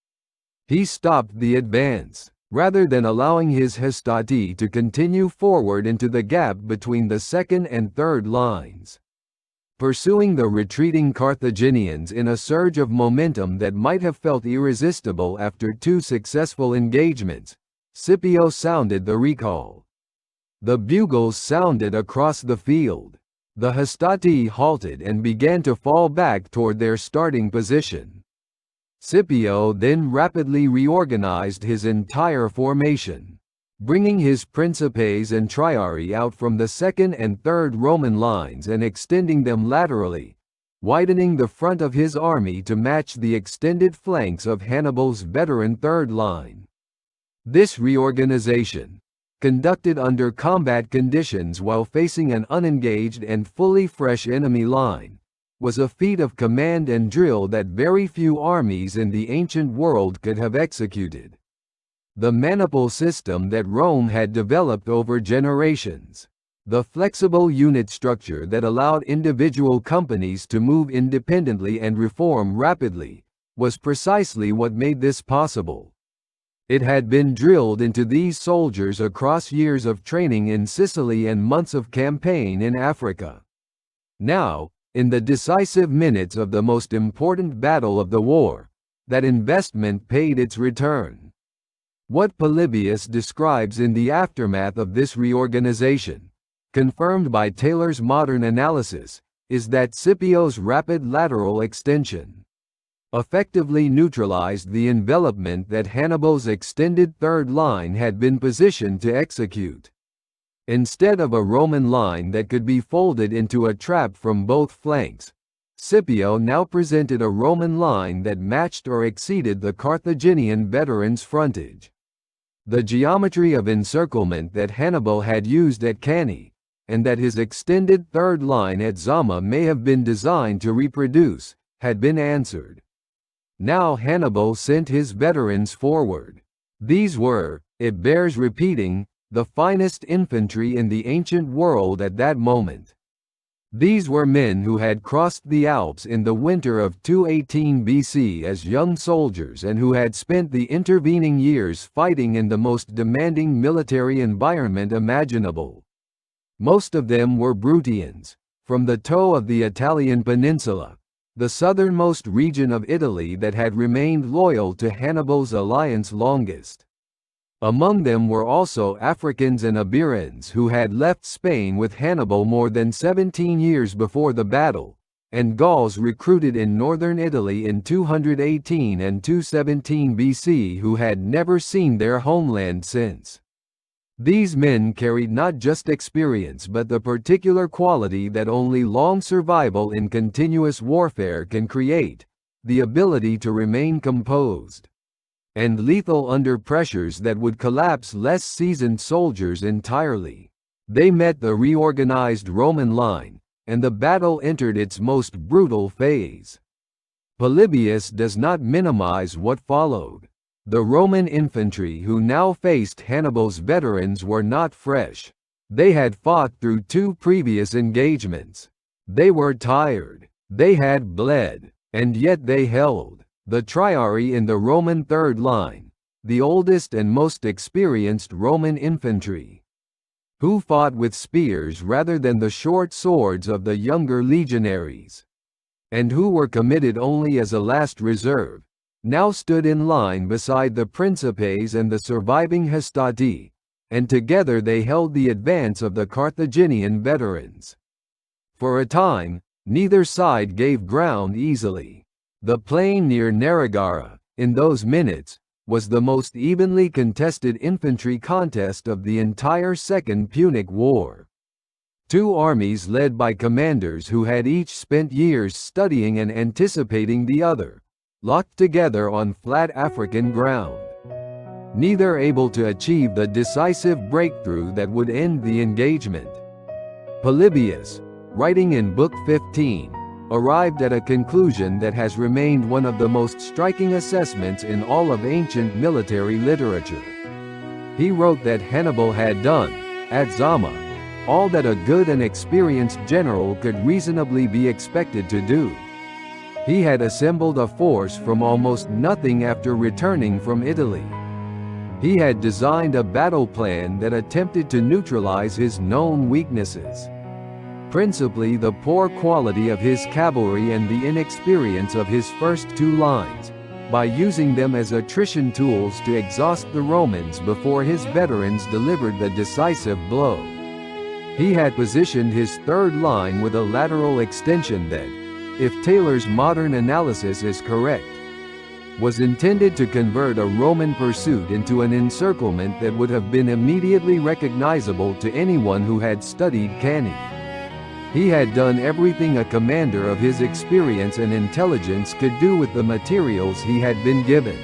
He stopped the advance, rather than allowing his Hastati to continue forward into the gap between the second and third lines. Pursuing the retreating Carthaginians in a surge of momentum that might have felt irresistible after two successful engagements, Scipio sounded the recall. The bugles sounded across the field. The Hastati halted and began to fall back toward their starting position. Scipio then rapidly reorganized his entire formation, bringing his principes and triarii out from the second and third Roman lines and extending them laterally, widening the front of his army to match the extended flanks of Hannibal's veteran third line. This reorganization, conducted under combat conditions while facing an unengaged and fully fresh enemy line, was a feat of command and drill that very few armies in the ancient world could have executed. The maniple system that Rome had developed over generations, the flexible unit structure that allowed individual companies to move independently and reform rapidly, was precisely what made this possible. It had been drilled into these soldiers across years of training in Sicily and months of campaign in Africa. Now, in the decisive minutes of the most important battle of the war, that investment paid its return. What Polybius describes in the aftermath of this reorganization, confirmed by Taylor's modern analysis, is that Scipio's rapid lateral extension. effectively neutralized the envelopment that Hannibal's extended third line had been positioned to execute. Instead of a Roman line that could be folded into a trap from both flanks, Scipio now presented a Roman line that matched or exceeded the Carthaginian veterans' frontage. The geometry of encirclement that Hannibal had used at Cannae, and that his extended third line at Zama may have been designed to reproduce, had been answered. Now Hannibal sent his veterans forward. These were, it bears repeating, the finest infantry in the ancient world at that moment. These were men who had crossed the Alps in the winter of 218 BC as young soldiers and who had spent the intervening years fighting in the most demanding military environment imaginable. Most of them were Bruttians, from the toe of the Italian peninsula, the southernmost region of Italy that had remained loyal to Hannibal's alliance longest. Among them were also Africans and Iberians who had left Spain with Hannibal more than 17 years before the battle, and Gauls recruited in northern Italy in 218 and 217 BC who had never seen their homeland since. These men carried not just experience but the particular quality that only long survival in continuous warfare can create, the ability to remain composed and lethal under pressures that would collapse less seasoned soldiers entirely. They met the reorganized Roman line, and the battle entered its most brutal phase. Polybius does not minimize what followed. The Roman infantry who now faced Hannibal's veterans were not fresh. They had fought through 2 previous engagements. They were tired. They had bled. And yet they held. The Triarii in the Roman third line, the oldest and most experienced Roman infantry, who fought with spears rather than the short swords of the younger legionaries, and who were committed only as a last reserve, now stood in line beside the Principes and the surviving Hastati, and together they held the advance of the Carthaginian veterans. For a time, neither side gave ground easily. The plain near Nerigara, in those minutes, was the most evenly contested infantry contest of the entire Second Punic War. 2 armies led by commanders who had each spent years studying and anticipating the other, locked together on flat African ground. Neither able to achieve the decisive breakthrough that would end the engagement. Polybius, writing in Book 15, arrived at a conclusion that has remained one of the most striking assessments in all of ancient military literature. He wrote that Hannibal had done, at Zama, all that a good and experienced general could reasonably be expected to do. He had assembled a force from almost nothing after returning from Italy. He had designed a battle plan that attempted to neutralize his known weaknesses, principally the poor quality of his cavalry and the inexperience of his first 2 lines, by using them as attrition tools to exhaust the Romans before his veterans delivered the decisive blow. He had positioned his third line with a lateral extension that, if Taylor's modern analysis is correct, was intended to convert a Roman pursuit into an encirclement that would have been immediately recognizable to anyone who had studied Cannae. He had done everything a commander of his experience and intelligence could do with the materials he had been given.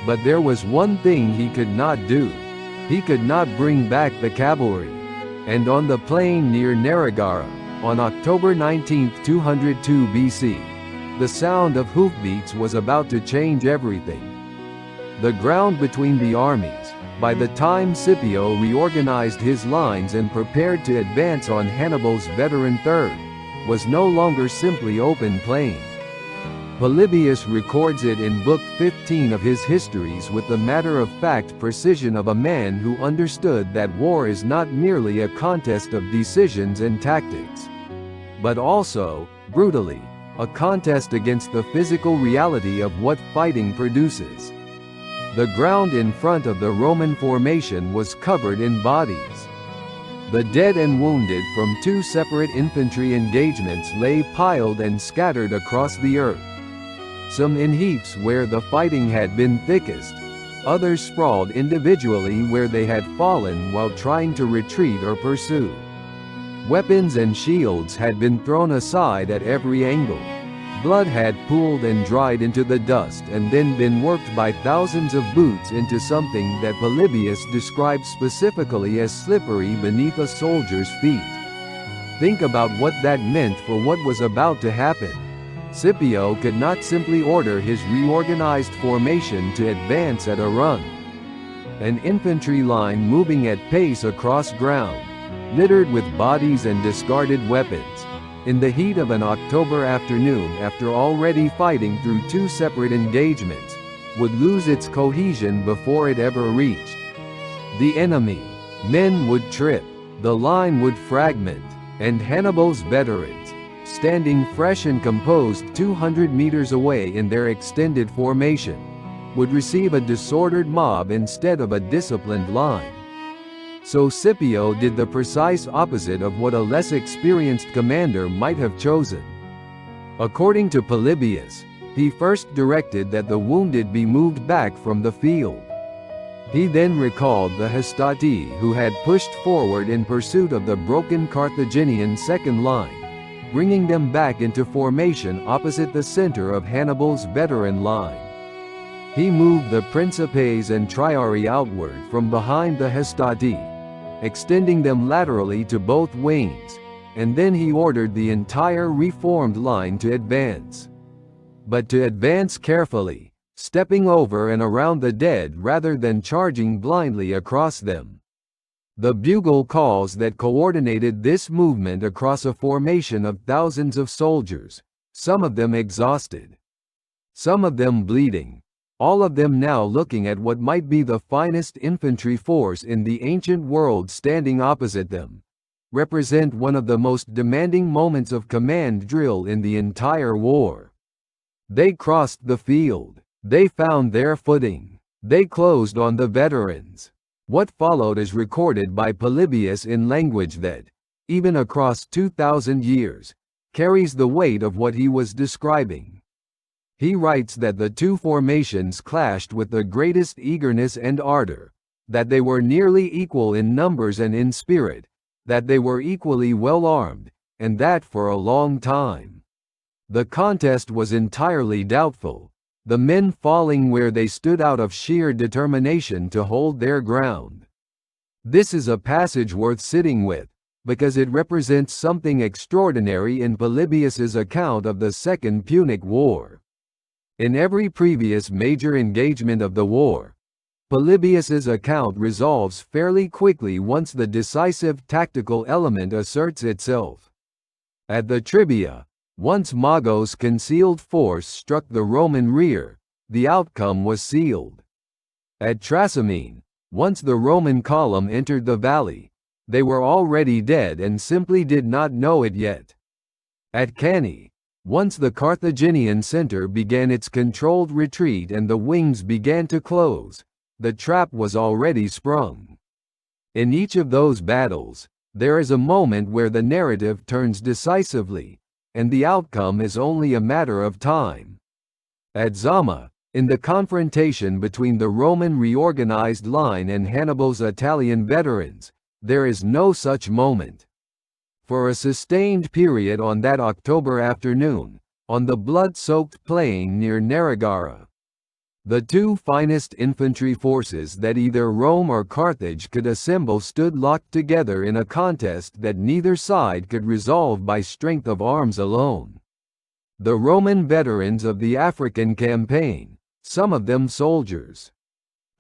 But there was one thing he could not do. He could not bring back the cavalry. And on the plain near Nerigara, on October 19, 202 BC, the sound of hoofbeats was about to change everything. The ground between the armies, by the time Scipio reorganized his lines and prepared to advance on Hannibal's veteran third, was no longer simply open plain. Polybius records it in Book 15 of his histories with the matter-of-fact precision of a man who understood that war is not merely a contest of decisions and tactics, but also, brutally, a contest against the physical reality of what fighting produces. The ground in front of the Roman formation was covered in bodies. The dead and wounded from 2 separate infantry engagements lay piled and scattered across the earth. some in heaps where the fighting had been thickest, others sprawled individually where they had fallen while trying to retreat or pursue. Weapons and shields had been thrown aside at every angle. Blood had pooled and dried into the dust and then been worked by thousands of boots into something that Polybius described specifically as slippery beneath a soldier's feet. Think about what that meant for what was about to happen. Scipio could not simply order his reorganized formation to advance at a run. An infantry line moving at pace across ground, littered with bodies and discarded weapons, in the heat of an October afternoon after already fighting through 2 separate engagements, would lose its cohesion before it ever reached the enemy. Men would trip, the line would fragment, and Hannibal's veterans, standing fresh and composed 200 meters away in their extended formation, would receive a disordered mob instead of a disciplined line. So Scipio did the precise opposite of what a less experienced commander might have chosen. According to Polybius, he first directed that the wounded be moved back from the field. He then recalled the Hastati who had pushed forward in pursuit of the broken Carthaginian second line, bringing them back into formation opposite the center of Hannibal's veteran line. He moved the Principes and Triarii outward from behind the Hastati, extending them laterally to both wings, and then he ordered the entire reformed line to advance. But to advance carefully, stepping over and around the dead rather than charging blindly across them. The bugle calls that coordinated this movement across a formation of thousands of soldiers, some of them exhausted, some of them bleeding, all of them now looking at what might be the finest infantry force in the ancient world standing opposite them, represent one of the most demanding moments of command drill in the entire war. They crossed the field. They found their footing. They closed on the veterans. What followed is recorded by Polybius in language that, even across 2,000 years, carries the weight of what he was describing. He writes that the 2 formations clashed with the greatest eagerness and ardor, that they were nearly equal in numbers and in spirit, that they were equally well armed, and that for a long time the contest was entirely doubtful, the men falling where they stood out of sheer determination to hold their ground. This is a passage worth sitting with, because it represents something extraordinary in Polybius's account of the Second Punic War. In every previous major engagement of the war, Polybius's account resolves fairly quickly once the decisive tactical element asserts itself. At the Trebia, once Mago's concealed force struck the Roman rear, the outcome was sealed. At Trasimene, once the Roman column entered the valley, they were already dead and simply did not know it yet. At Cannae, once the Carthaginian center began its controlled retreat and the wings began to close, the trap was already sprung. In each of those battles, there is a moment where the narrative turns decisively, and the outcome is only a matter of time. At Zama, in the confrontation between the Roman reorganized line and Hannibal's Italian veterans, there is no such moment. For a sustained period on that October afternoon, on the blood-soaked plain near Nerigara, the 2 finest infantry forces that either Rome or Carthage could assemble stood locked together in a contest that neither side could resolve by strength of arms alone. The Roman veterans of the African campaign, some of them soldiers,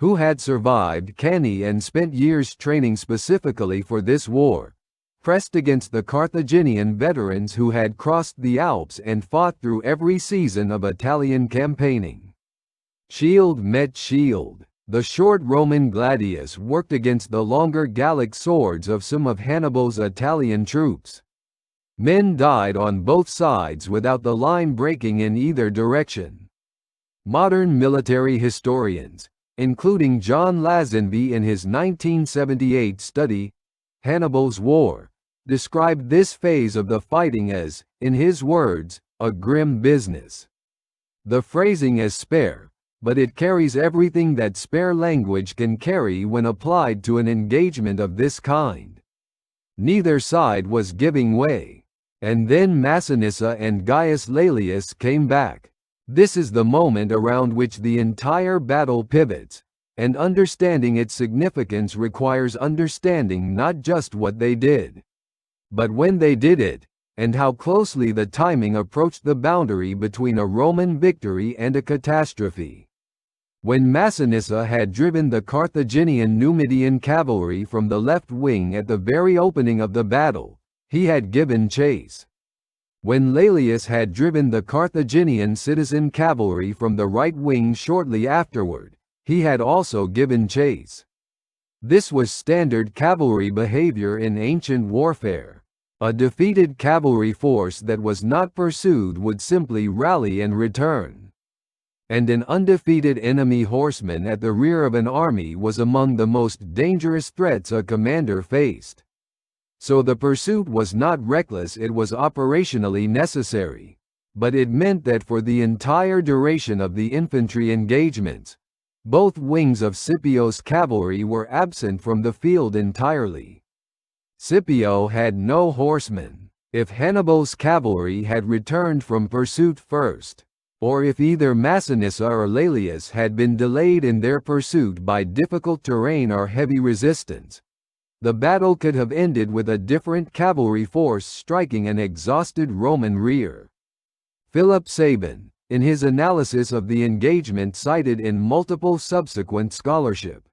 who had survived Cannae and spent years training specifically for this war, pressed against the Carthaginian veterans who had crossed the Alps and fought through every season of Italian campaigning. Shield met shield. The short Roman gladius worked against the longer Gallic swords of some of Hannibal's Italian troops. Men died on both sides without the line breaking in either direction. Modern military historians, including John Lazenby in his 1978 study, Hannibal's War, described this phase of the fighting as, in his words, a grim business. The phrasing is spare, but it carries everything that spare language can carry when applied to an engagement of this kind. Neither side was giving way. And then Masinissa and Gaius Laelius came back. This is the moment around which the entire battle pivots, and understanding its significance requires understanding not just what they did, but when they did it, and how closely the timing approached the boundary between a Roman victory and a catastrophe. When Masinissa had driven the Carthaginian Numidian cavalry from the left wing at the very opening of the battle, he had given chase. When Laelius had driven the Carthaginian citizen cavalry from the right wing shortly afterward, he had also given chase. This was standard cavalry behavior in ancient warfare. A defeated cavalry force that was not pursued would simply rally and return. And an undefeated enemy horseman at the rear of an army was among the most dangerous threats a commander faced. So the pursuit was not reckless, it was operationally necessary. But it meant that for the entire duration of the infantry engagements, both wings of Scipio's cavalry were absent from the field entirely. Scipio had no horsemen. If Hannibal's cavalry had returned from pursuit first, or if either Masinissa or Laelius had been delayed in their pursuit by difficult terrain or heavy resistance, the battle could have ended with a different cavalry force striking an exhausted Roman rear. Philip Sabin, in his analysis of the engagement cited in multiple subsequent scholarship,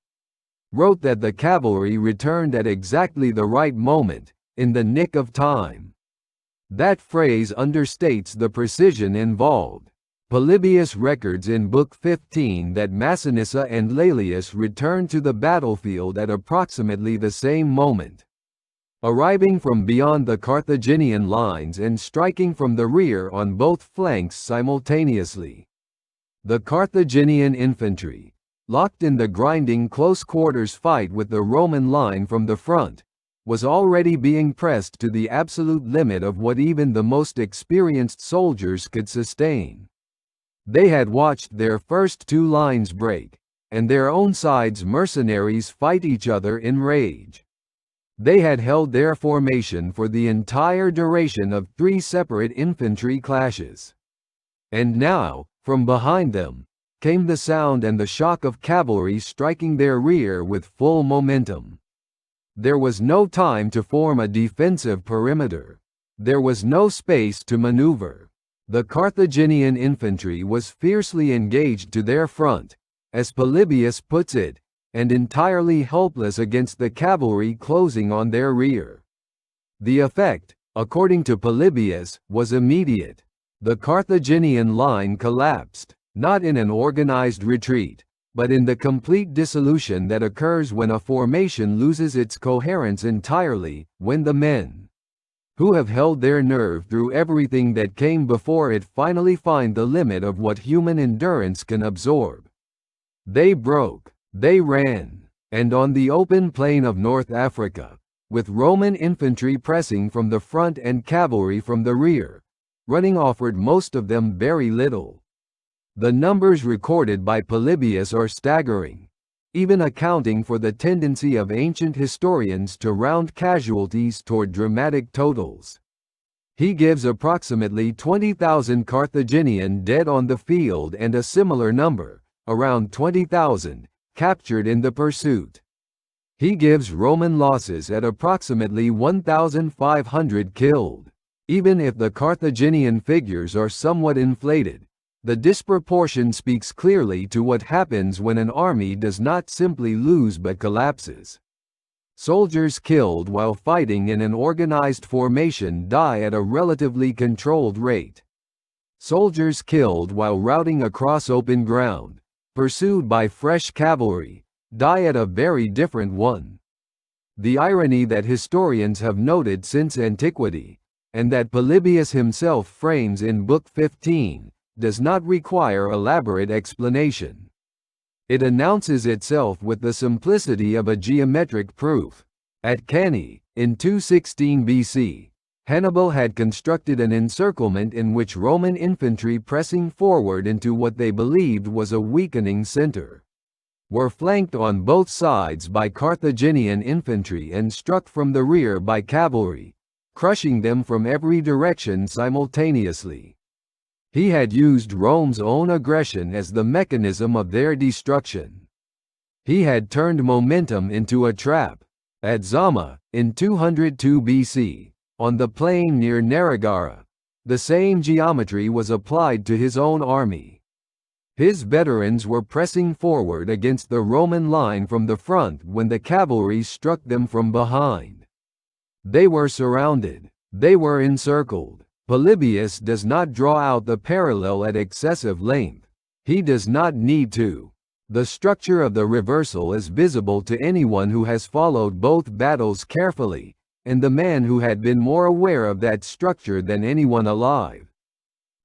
wrote that the cavalry returned at exactly the right moment, in the nick of time. That phrase understates the precision involved. Polybius records in Book 15 that Masinissa and Laelius returned to the battlefield at approximately the same moment, arriving from beyond the Carthaginian lines and striking from the rear on both flanks simultaneously. The Carthaginian infantry, locked in the grinding close-quarters fight with the Roman line from the front, was already being pressed to the absolute limit of what even the most experienced soldiers could sustain. They had watched their first two lines break, and their own side's mercenaries fight each other in rage. They had held their formation for the entire duration of 3 separate infantry clashes. And now, from behind them, came the sound and the shock of cavalry striking their rear with full momentum. There was no time to form a defensive perimeter. There was no space to maneuver. The Carthaginian infantry was fiercely engaged to their front, as Polybius puts it, and entirely helpless against the cavalry closing on their rear. The effect, according to Polybius, was immediate. The Carthaginian line collapsed, not in an organized retreat, but in the complete dissolution that occurs when a formation loses its coherence entirely, when the men who have held their nerve through everything that came before it finally find the limit of what human endurance can absorb. They broke, they ran, and on the open plain of North Africa, with Roman infantry pressing from the front and cavalry from the rear, running offered most of them very little. The numbers recorded by Polybius are staggering, even accounting for the tendency of ancient historians to round casualties toward dramatic totals. He gives approximately 20,000 Carthaginian dead on the field and a similar number, around 20,000, captured in the pursuit. He gives Roman losses at approximately 1,500 killed. Even if the Carthaginian figures are somewhat inflated, the disproportion speaks clearly to what happens when an army does not simply lose but collapses. Soldiers killed while fighting in an organized formation die at a relatively controlled rate. Soldiers killed while routing across open ground, pursued by fresh cavalry, die at a very different one. The irony that historians have noted since antiquity, and that Polybius himself frames in Book 15, does not require elaborate explanation. It announces itself with the simplicity of a geometric proof. At Cannae, in 216 BC, Hannibal had constructed an encirclement in which Roman infantry pressing forward into what they believed was a weakening center were flanked on both sides by Carthaginian infantry and struck from the rear by cavalry, crushing them from every direction simultaneously. He had used Rome's own aggression as the mechanism of their destruction. He had turned momentum into a trap. At Zama, in 202 BC, on the plain near Nerigara, the same geometry was applied to his own army. His veterans were pressing forward against the Roman line from the front when the cavalry struck them from behind. They were surrounded. They were encircled. Polybius does not draw out the parallel at excessive length. He does not need to. The structure of the reversal is visible to anyone who has followed both battles carefully, and the man who had been more aware of that structure than anyone alive,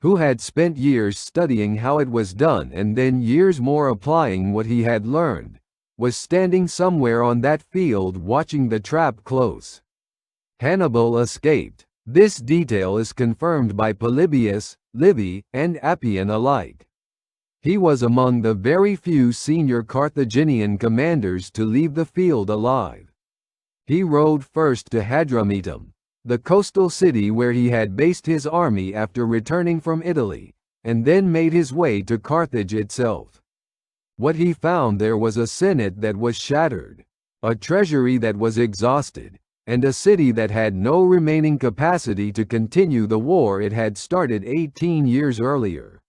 who had spent years studying how it was done and then years more applying what he had learned, was standing somewhere on that field watching the trap close. Hannibal escaped. This detail is confirmed by Polybius, Livy, and Appian alike. He was among the very few senior Carthaginian commanders to leave the field alive. He rode first to Hadrumetum, the coastal city where he had based his army after returning from Italy, and then made his way to Carthage itself. What he found there was a senate that was shattered, a treasury that was exhausted, and a city that had no remaining capacity to continue the war it had started 18 years earlier.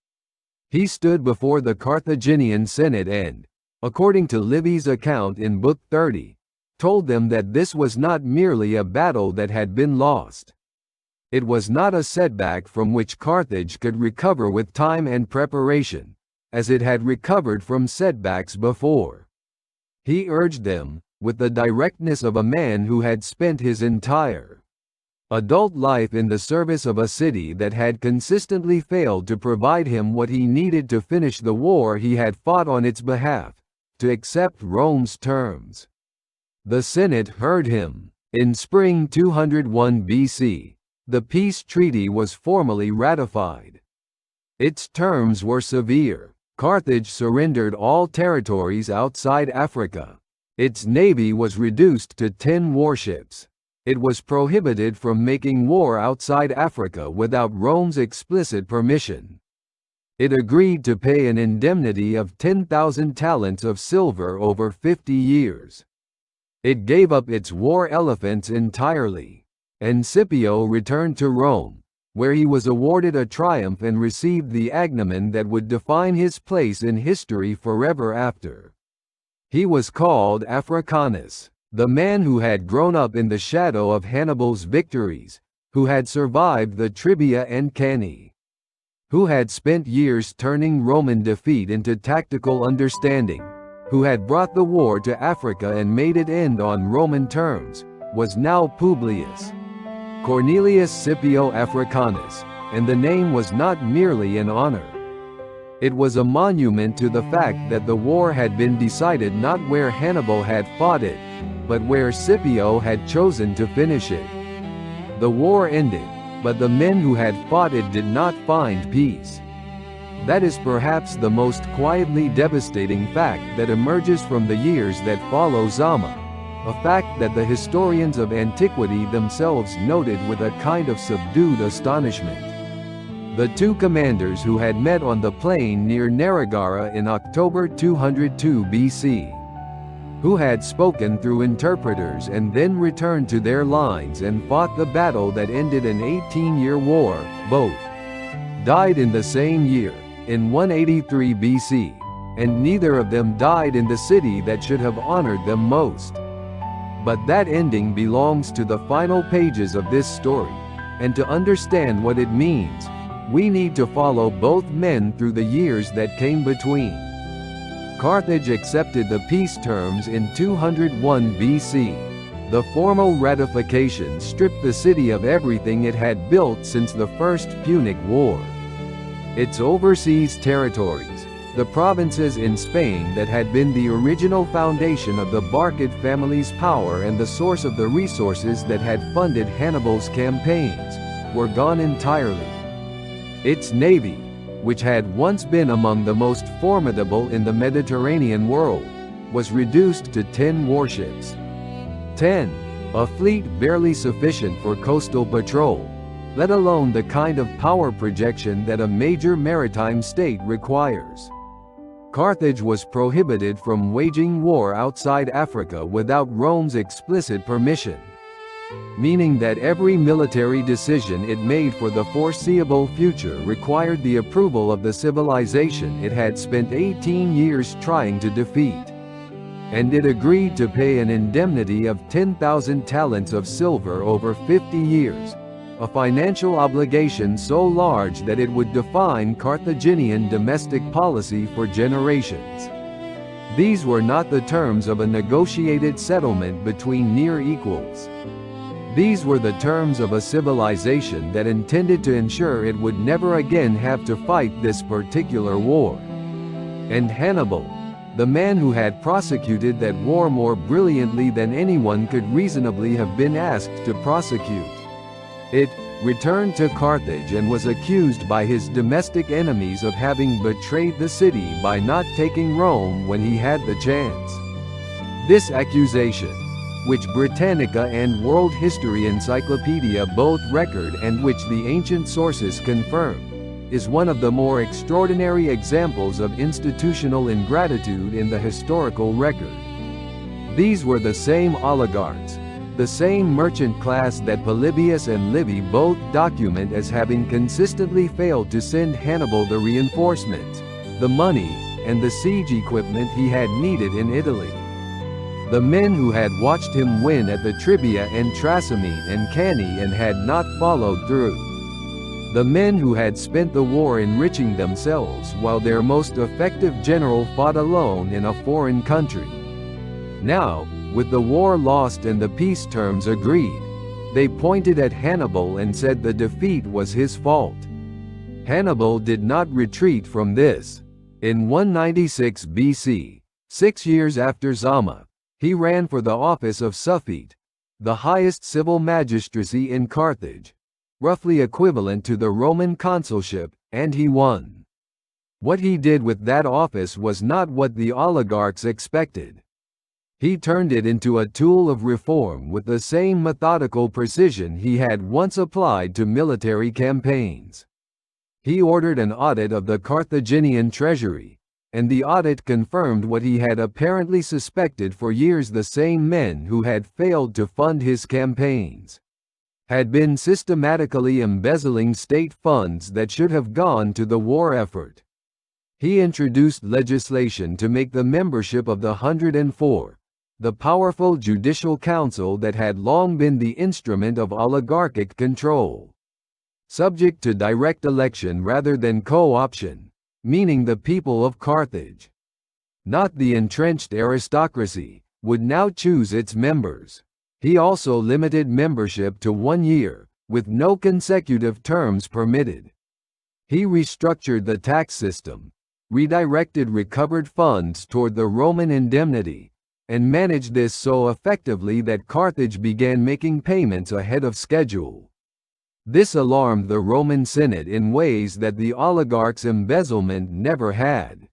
He stood before the Carthaginian Senate and, according to Livy's account in Book 30, told them that this was not merely a battle that had been lost. It was not a setback from which Carthage could recover with time and preparation, as it had recovered from setbacks before. He urged them, with the directness of a man who had spent his entire adult life in the service of a city that had consistently failed to provide him what he needed to finish the war he had fought on its behalf, to accept Rome's terms. The Senate heard him. In spring 201 BC, the peace treaty was formally ratified. Its terms were severe. Carthage surrendered all territories outside Africa. Its navy was reduced to 10 warships. It was prohibited from making war outside Africa without Rome's explicit permission. It agreed to pay an indemnity of 10,000 talents of silver over 50 years. It gave up its war elephants entirely. And Scipio returned to Rome, where he was awarded a triumph and received the agnomen that would define his place in history forever after. He was called Africanus, the man who had grown up in the shadow of Hannibal's victories, who had survived the Trebia and Cannae, who had spent years turning Roman defeat into tactical understanding, who had brought the war to Africa and made it end on Roman terms, was now Publius Cornelius Scipio Africanus, and the name was not merely an honor. It was a monument to the fact that the war had been decided not where Hannibal had fought it, but where Scipio had chosen to finish it. The war ended, but the men who had fought it did not find peace. That is perhaps the most quietly devastating fact that emerges from the years that follow Zama, a fact that the historians of antiquity themselves noted with a kind of subdued astonishment. The two commanders who had met on the plain near Nerigara in October 202 BC, who had spoken through interpreters and then returned to their lines and fought the battle that ended an 18-year war, both died in the same year, in 183 BC, and neither of them died in the city that should have honored them most. But that ending belongs to the final pages of this story, and to understand what it means, we need to follow both men through the years that came between. Carthage accepted the peace terms in 201 BC. The formal ratification stripped the city of everything it had built since the First Punic War. Its overseas territories, the provinces in Spain that had been the original foundation of the Barca family's power and the source of the resources that had funded Hannibal's campaigns, were gone entirely. Its navy, which had once been among the most formidable in the Mediterranean world, was reduced to 10 warships. 10. A fleet barely sufficient for coastal patrol, let alone the kind of power projection that a major maritime state requires. Carthage was prohibited from waging war outside Africa without Rome's explicit permission, meaning that every military decision it made for the foreseeable future required the approval of the civilization it had spent 18 years trying to defeat. And it agreed to pay an indemnity of 10,000 talents of silver over 50 years, a financial obligation so large that it would define Carthaginian domestic policy for generations. These were not the terms of a negotiated settlement between near equals. These were the terms of a civilization that intended to ensure it would never again have to fight this particular war. And Hannibal, the man who had prosecuted that war more brilliantly than anyone could reasonably have been asked to prosecute it, returned to Carthage and was accused by his domestic enemies of having betrayed the city by not taking Rome when he had the chance. This accusation, which Britannica and World History Encyclopedia both record and which the ancient sources confirm, is one of the more extraordinary examples of institutional ingratitude in the historical record. These were the same oligarchs, the same merchant class that Polybius and Livy both document as having consistently failed to send Hannibal the reinforcements, the money, and the siege equipment he had needed in Italy. The men who had watched him win at the Trebia and Trasimene and Cannae and had not followed through. The men who had spent the war enriching themselves while their most effective general fought alone in a foreign country. Now, with the war lost and the peace terms agreed, they pointed at Hannibal and said the defeat was his fault. Hannibal did not retreat from this. In 196 BC, 6 years after Zama, he ran for the office of suffete, the highest civil magistracy in Carthage, roughly equivalent to the Roman consulship, and he won. What he did with that office was not what the oligarchs expected. He turned it into a tool of reform with the same methodical precision he had once applied to military campaigns. He ordered an audit of the Carthaginian treasury, and the audit confirmed what he had apparently suspected for years: the same men who had failed to fund his campaigns had been systematically embezzling state funds that should have gone to the war effort. He introduced legislation to make the membership of the 104, the powerful judicial council that had long been the instrument of oligarchic control, subject to direct election rather than co-option, meaning the people of Carthage, not the entrenched aristocracy, would now choose its members. He also limited membership to 1 year, with no consecutive terms permitted. He restructured the tax system, redirected recovered funds toward the Roman indemnity, and managed this so effectively that Carthage began making payments ahead of schedule. This alarmed the Roman Senate in ways that the oligarchs' embezzlement never had.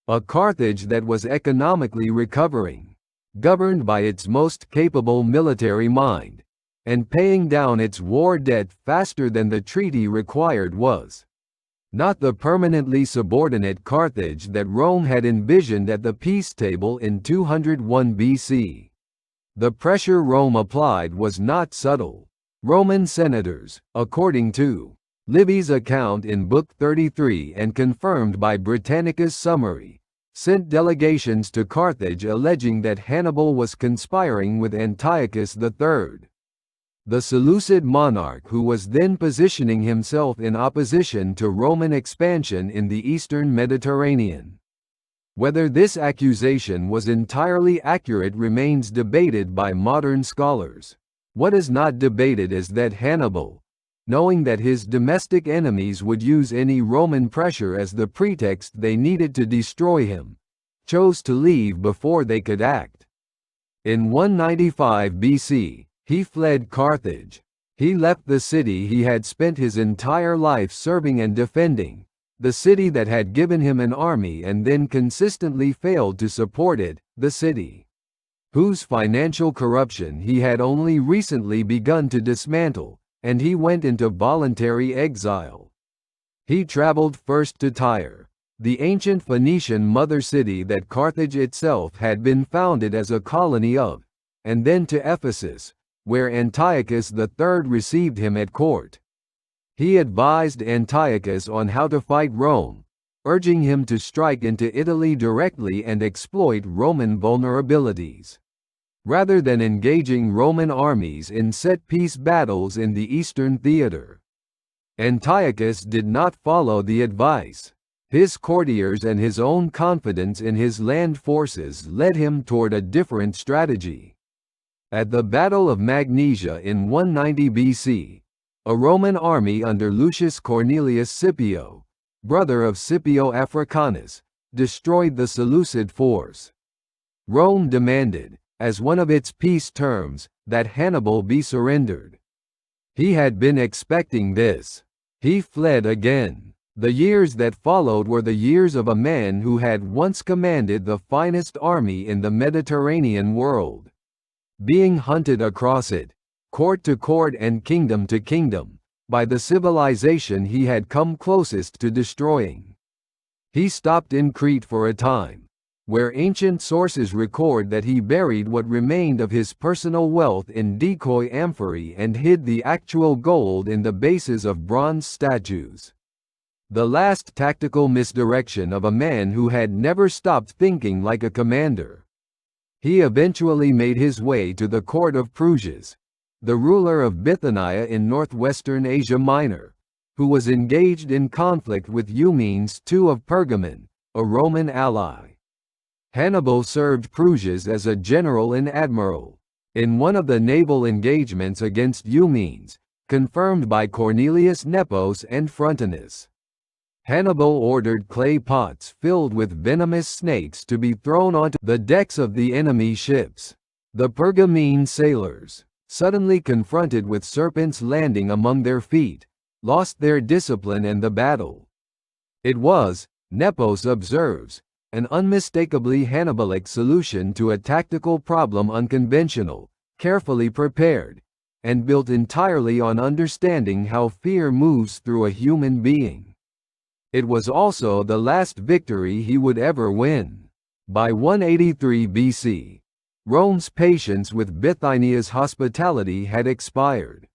A Carthage that was economically recovering, governed by its most capable military mind, and paying down its war debt faster than the treaty required was not the permanently subordinate Carthage that Rome had envisioned at the peace table in 201 BC. The pressure Rome applied was not subtle. Roman senators, according to Livy's account in Book 33 and confirmed by Britannica's summary, sent delegations to Carthage alleging that Hannibal was conspiring with Antiochus III, the Seleucid monarch who was then positioning himself in opposition to Roman expansion in the eastern Mediterranean. Whether this accusation was entirely accurate remains debated by modern scholars. What is not debated is that Hannibal, knowing that his domestic enemies would use any Roman pressure as the pretext they needed to destroy him, chose to leave before they could act. In 195 BC, he fled Carthage. He left the city he had spent his entire life serving and defending, the city that had given him an army and then consistently failed to support it, the city whose financial corruption he had only recently begun to dismantle, and he went into voluntary exile. He traveled first to Tyre, the ancient Phoenician mother city that Carthage itself had been founded as a colony of, and then to Ephesus, where Antiochus III received him at court. He advised Antiochus on how to fight Rome, urging him to strike into Italy directly and exploit Roman vulnerabilities, rather than engaging Roman armies in set-piece battles in the Eastern theater. Antiochus did not follow the advice. His courtiers and his own confidence in his land forces led him toward a different strategy. At the Battle of Magnesia in 190 BC, a Roman army under Lucius Cornelius Scipio, brother of Scipio Africanus, destroyed the Seleucid force. Rome demanded, as one of its peace terms, that Hannibal be surrendered. He had been expecting this. He fled again. The years that followed were the years of a man who had once commanded the finest army in the Mediterranean world, being hunted across it, court to court and kingdom to kingdom, by the civilization he had come closest to destroying. He stopped in Crete for a time, where ancient sources record that he buried what remained of his personal wealth in decoy amphorae and hid the actual gold in the bases of bronze statues. The last tactical misdirection of a man who had never stopped thinking like a commander. He eventually made his way to the court of Prusias, the ruler of Bithynia in northwestern Asia Minor, who was engaged in conflict with Eumenes II of Pergamon, a Roman ally. Hannibal served Prusias as a general and admiral. In one of the naval engagements against Eumenes, confirmed by Cornelius Nepos and Frontinus, Hannibal ordered clay pots filled with venomous snakes to be thrown onto the decks of the enemy ships. The Pergamene sailors, suddenly confronted with serpents landing among their feet, lost their discipline and the battle. It was, Nepos observes, an unmistakably Hannibalic solution to a tactical problem, unconventional, carefully prepared, and built entirely on understanding how fear moves through a human being. It was also the last victory he would ever win. By 183 BC, Rome's patience with Bithynia's hospitality had expired.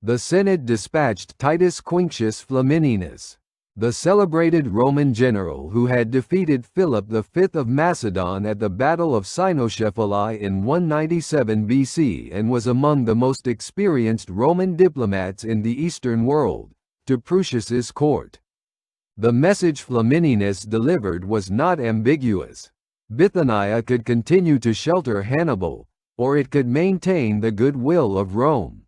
The Senate dispatched Titus Quinctius Flamininus, the celebrated Roman general who had defeated Philip V of Macedon at the Battle of Cynoscephalae in 197 BC and was among the most experienced Roman diplomats in the Eastern world, to Prusias's court. The message Flamininus delivered was not ambiguous. Bithynia could continue to shelter Hannibal, or it could maintain the goodwill of Rome.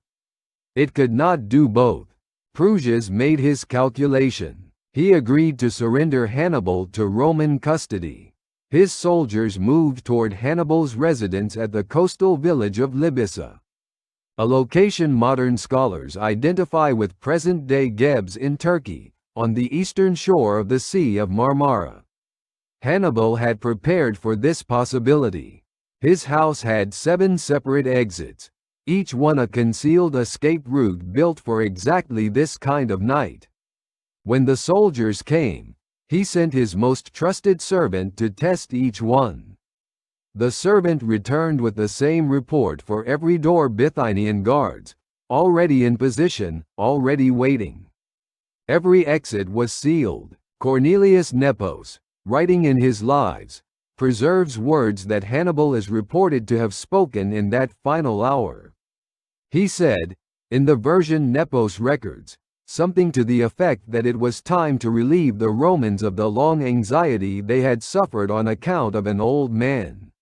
It could not do both. Prusias made his calculation. He agreed to surrender Hannibal to Roman custody. His soldiers moved toward Hannibal's residence at the coastal village of Libissa, a location modern scholars identify with present-day Gebze in Turkey, on the eastern shore of the Sea of Marmara. Hannibal had prepared for this possibility. His house had 7 separate exits, each one a concealed escape route built for exactly this kind of night. When the soldiers came, he sent his most trusted servant to test each one. The servant returned with the same report for every door: Bithynian guards, already in position, already waiting. Every exit was sealed. Cornelius Nepos, writing in his Lives, preserves words that Hannibal is reported to have spoken in that final hour. He said, in the version Nepos records, something to the effect that it was time to relieve the Romans of the long anxiety they had suffered on account of an old man.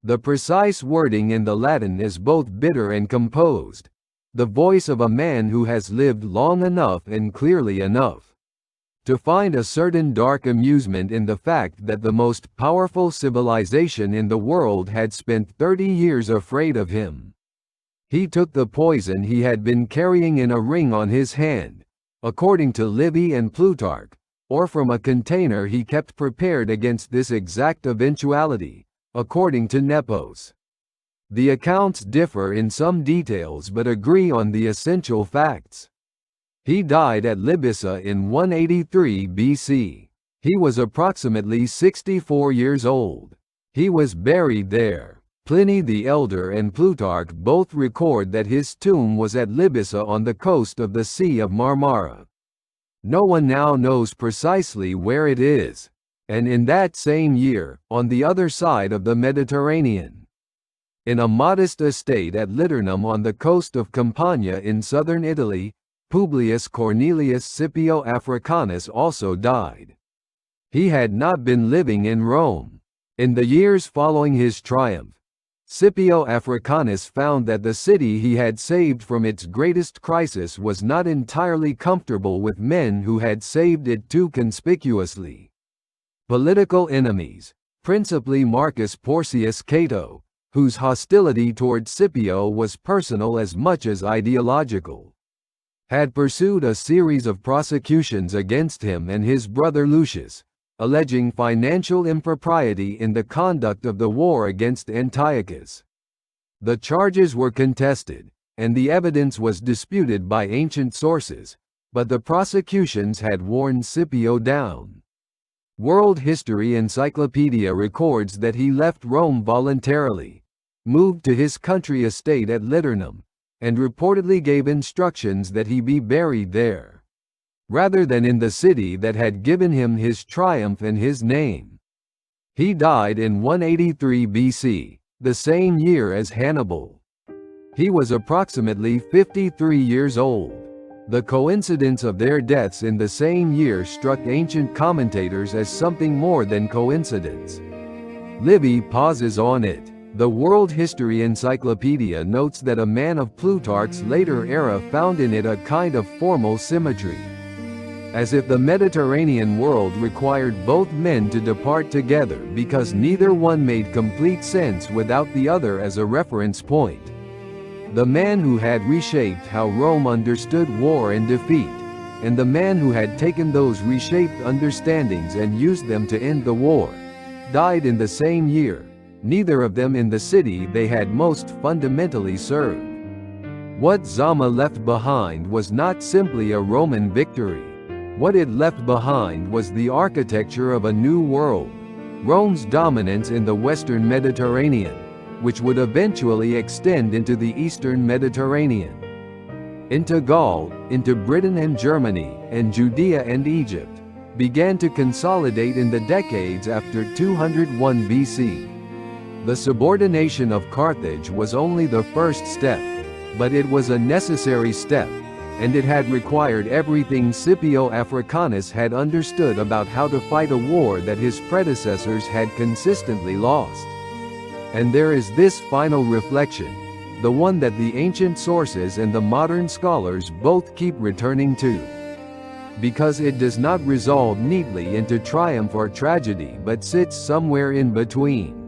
The precise wording in the Latin is both bitter and composed. the voice of a man who has lived long enough and clearly enough to find a certain dark amusement in the fact that the most powerful civilization in the world had spent 30 years afraid of him. He took the poison he had been carrying in a ring on his hand, according to Livy and Plutarch, or from a container he kept prepared against this exact eventuality, according to Nepos. The accounts differ in some details but agree on the essential facts. He died at Libyssa in 183 BC. He was approximately 64 years old. He was buried there. Pliny the Elder and Plutarch both record that his tomb was at Libyssa on the coast of the Sea of Marmara. No one now knows precisely where it is, and in that same year, on the other side of the Mediterranean, in a modest estate at Liternum on the coast of Campania in southern Italy, Publius Cornelius Scipio Africanus also died. He had not been living in Rome. In the years following his triumph, Scipio Africanus found that the city he had saved from its greatest crisis was not entirely comfortable with men who had saved it too conspicuously. Political enemies, principally Marcus Porcius Cato, whose hostility toward Scipio was personal as much as ideological, had pursued a series of prosecutions against him and his brother Lucius, alleging financial impropriety in the conduct of the war against Antiochus. The charges were contested, and the evidence was disputed by ancient sources, but the prosecutions had worn Scipio down. World History Encyclopedia records that he left Rome voluntarily, moved to his country estate at Liternum, and reportedly gave instructions that he be buried there, rather than in the city that had given him his triumph and his name. He died in 183 BC, the same year as Hannibal. He was approximately 53 years old. The coincidence of their deaths in the same year struck ancient commentators as something more than coincidence. Livy pauses on it. The World History Encyclopedia notes that a man of Plutarch's later era found in it a kind of formal symmetry, as if the Mediterranean world required both men to depart together because neither one made complete sense without the other as a reference point. The man who had reshaped how Rome understood war and defeat, and the man who had taken those reshaped understandings and used them to end the war, died in the same year, neither of them in the city they had most fundamentally served. What Zama left behind was not simply a Roman victory. What it left behind was the architecture of a new world, Rome's dominance in the Western Mediterranean, which would eventually extend into the Eastern Mediterranean, into Gaul, into Britain and Germany, and Judea and Egypt, began to consolidate in the decades after 201 BC. The subordination of Carthage was only the first step, but it was a necessary step, and it had required everything Scipio Africanus had understood about how to fight a war that his predecessors had consistently lost. And there is this final reflection, the one that the ancient sources and the modern scholars both keep returning to, because it does not resolve neatly into triumph or tragedy but sits somewhere in between.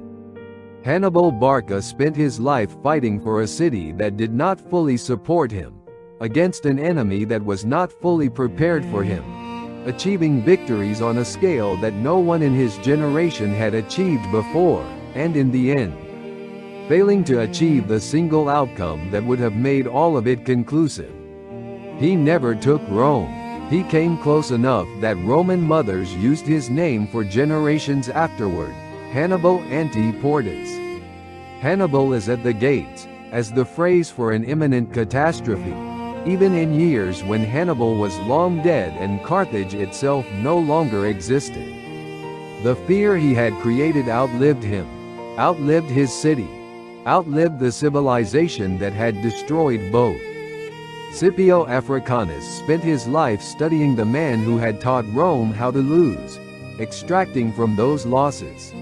Hannibal Barca spent his life fighting for a city that did not fully support him, against an enemy that was not fully prepared for him, achieving victories on a scale that no one in his generation had achieved before, and in the end, failing to achieve the single outcome that would have made all of it conclusive. He never took Rome. He came close enough that Roman mothers used his name for generations afterward, Hannibal ante portas. Hannibal is at the gates, as the phrase for an imminent catastrophe, even in years when Hannibal was long dead and Carthage itself no longer existed. The fear he had created outlived him, outlived his city, outlived the civilization that had destroyed both. Scipio Africanus spent his life studying the man who had taught Rome how to lose, extracting from those losses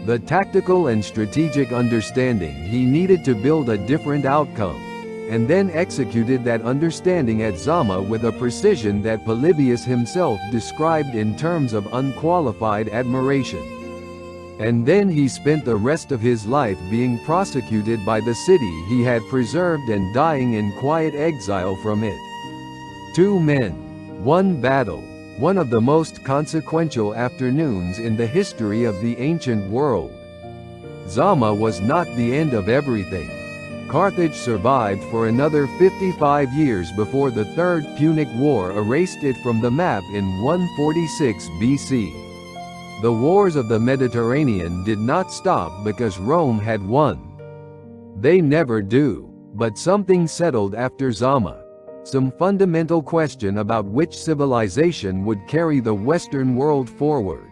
the tactical and strategic understanding he needed to build a different outcome, and then executed that understanding at Zama with a precision that Polybius himself described in terms of unqualified admiration. And then he spent the rest of his life being prosecuted by the city he had preserved and dying in quiet exile from it. 2 men, 1 battle, one of the most consequential afternoons in the history of the ancient world. Zama was not the end of everything. Carthage survived for another 55 years before the Third Punic War erased it from the map in 146 BC. The wars of the Mediterranean did not stop because Rome had won. They never do. But something settled after Zama. Some fundamental question about which civilization would carry the Western world forward.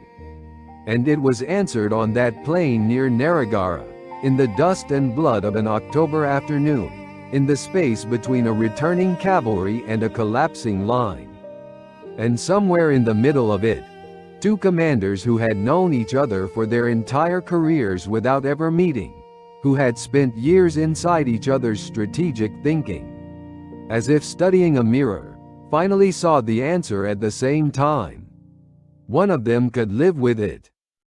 And it was answered on that plain near Nerigara, in the dust and blood of an October afternoon, in the space between a returning cavalry and a collapsing line. And somewhere in the middle of it, 2 commanders who had known each other for their entire careers without ever meeting, who had spent years inside each other's strategic thinking, as if studying a mirror, finally saw the answer at the same time. One of them could live with it.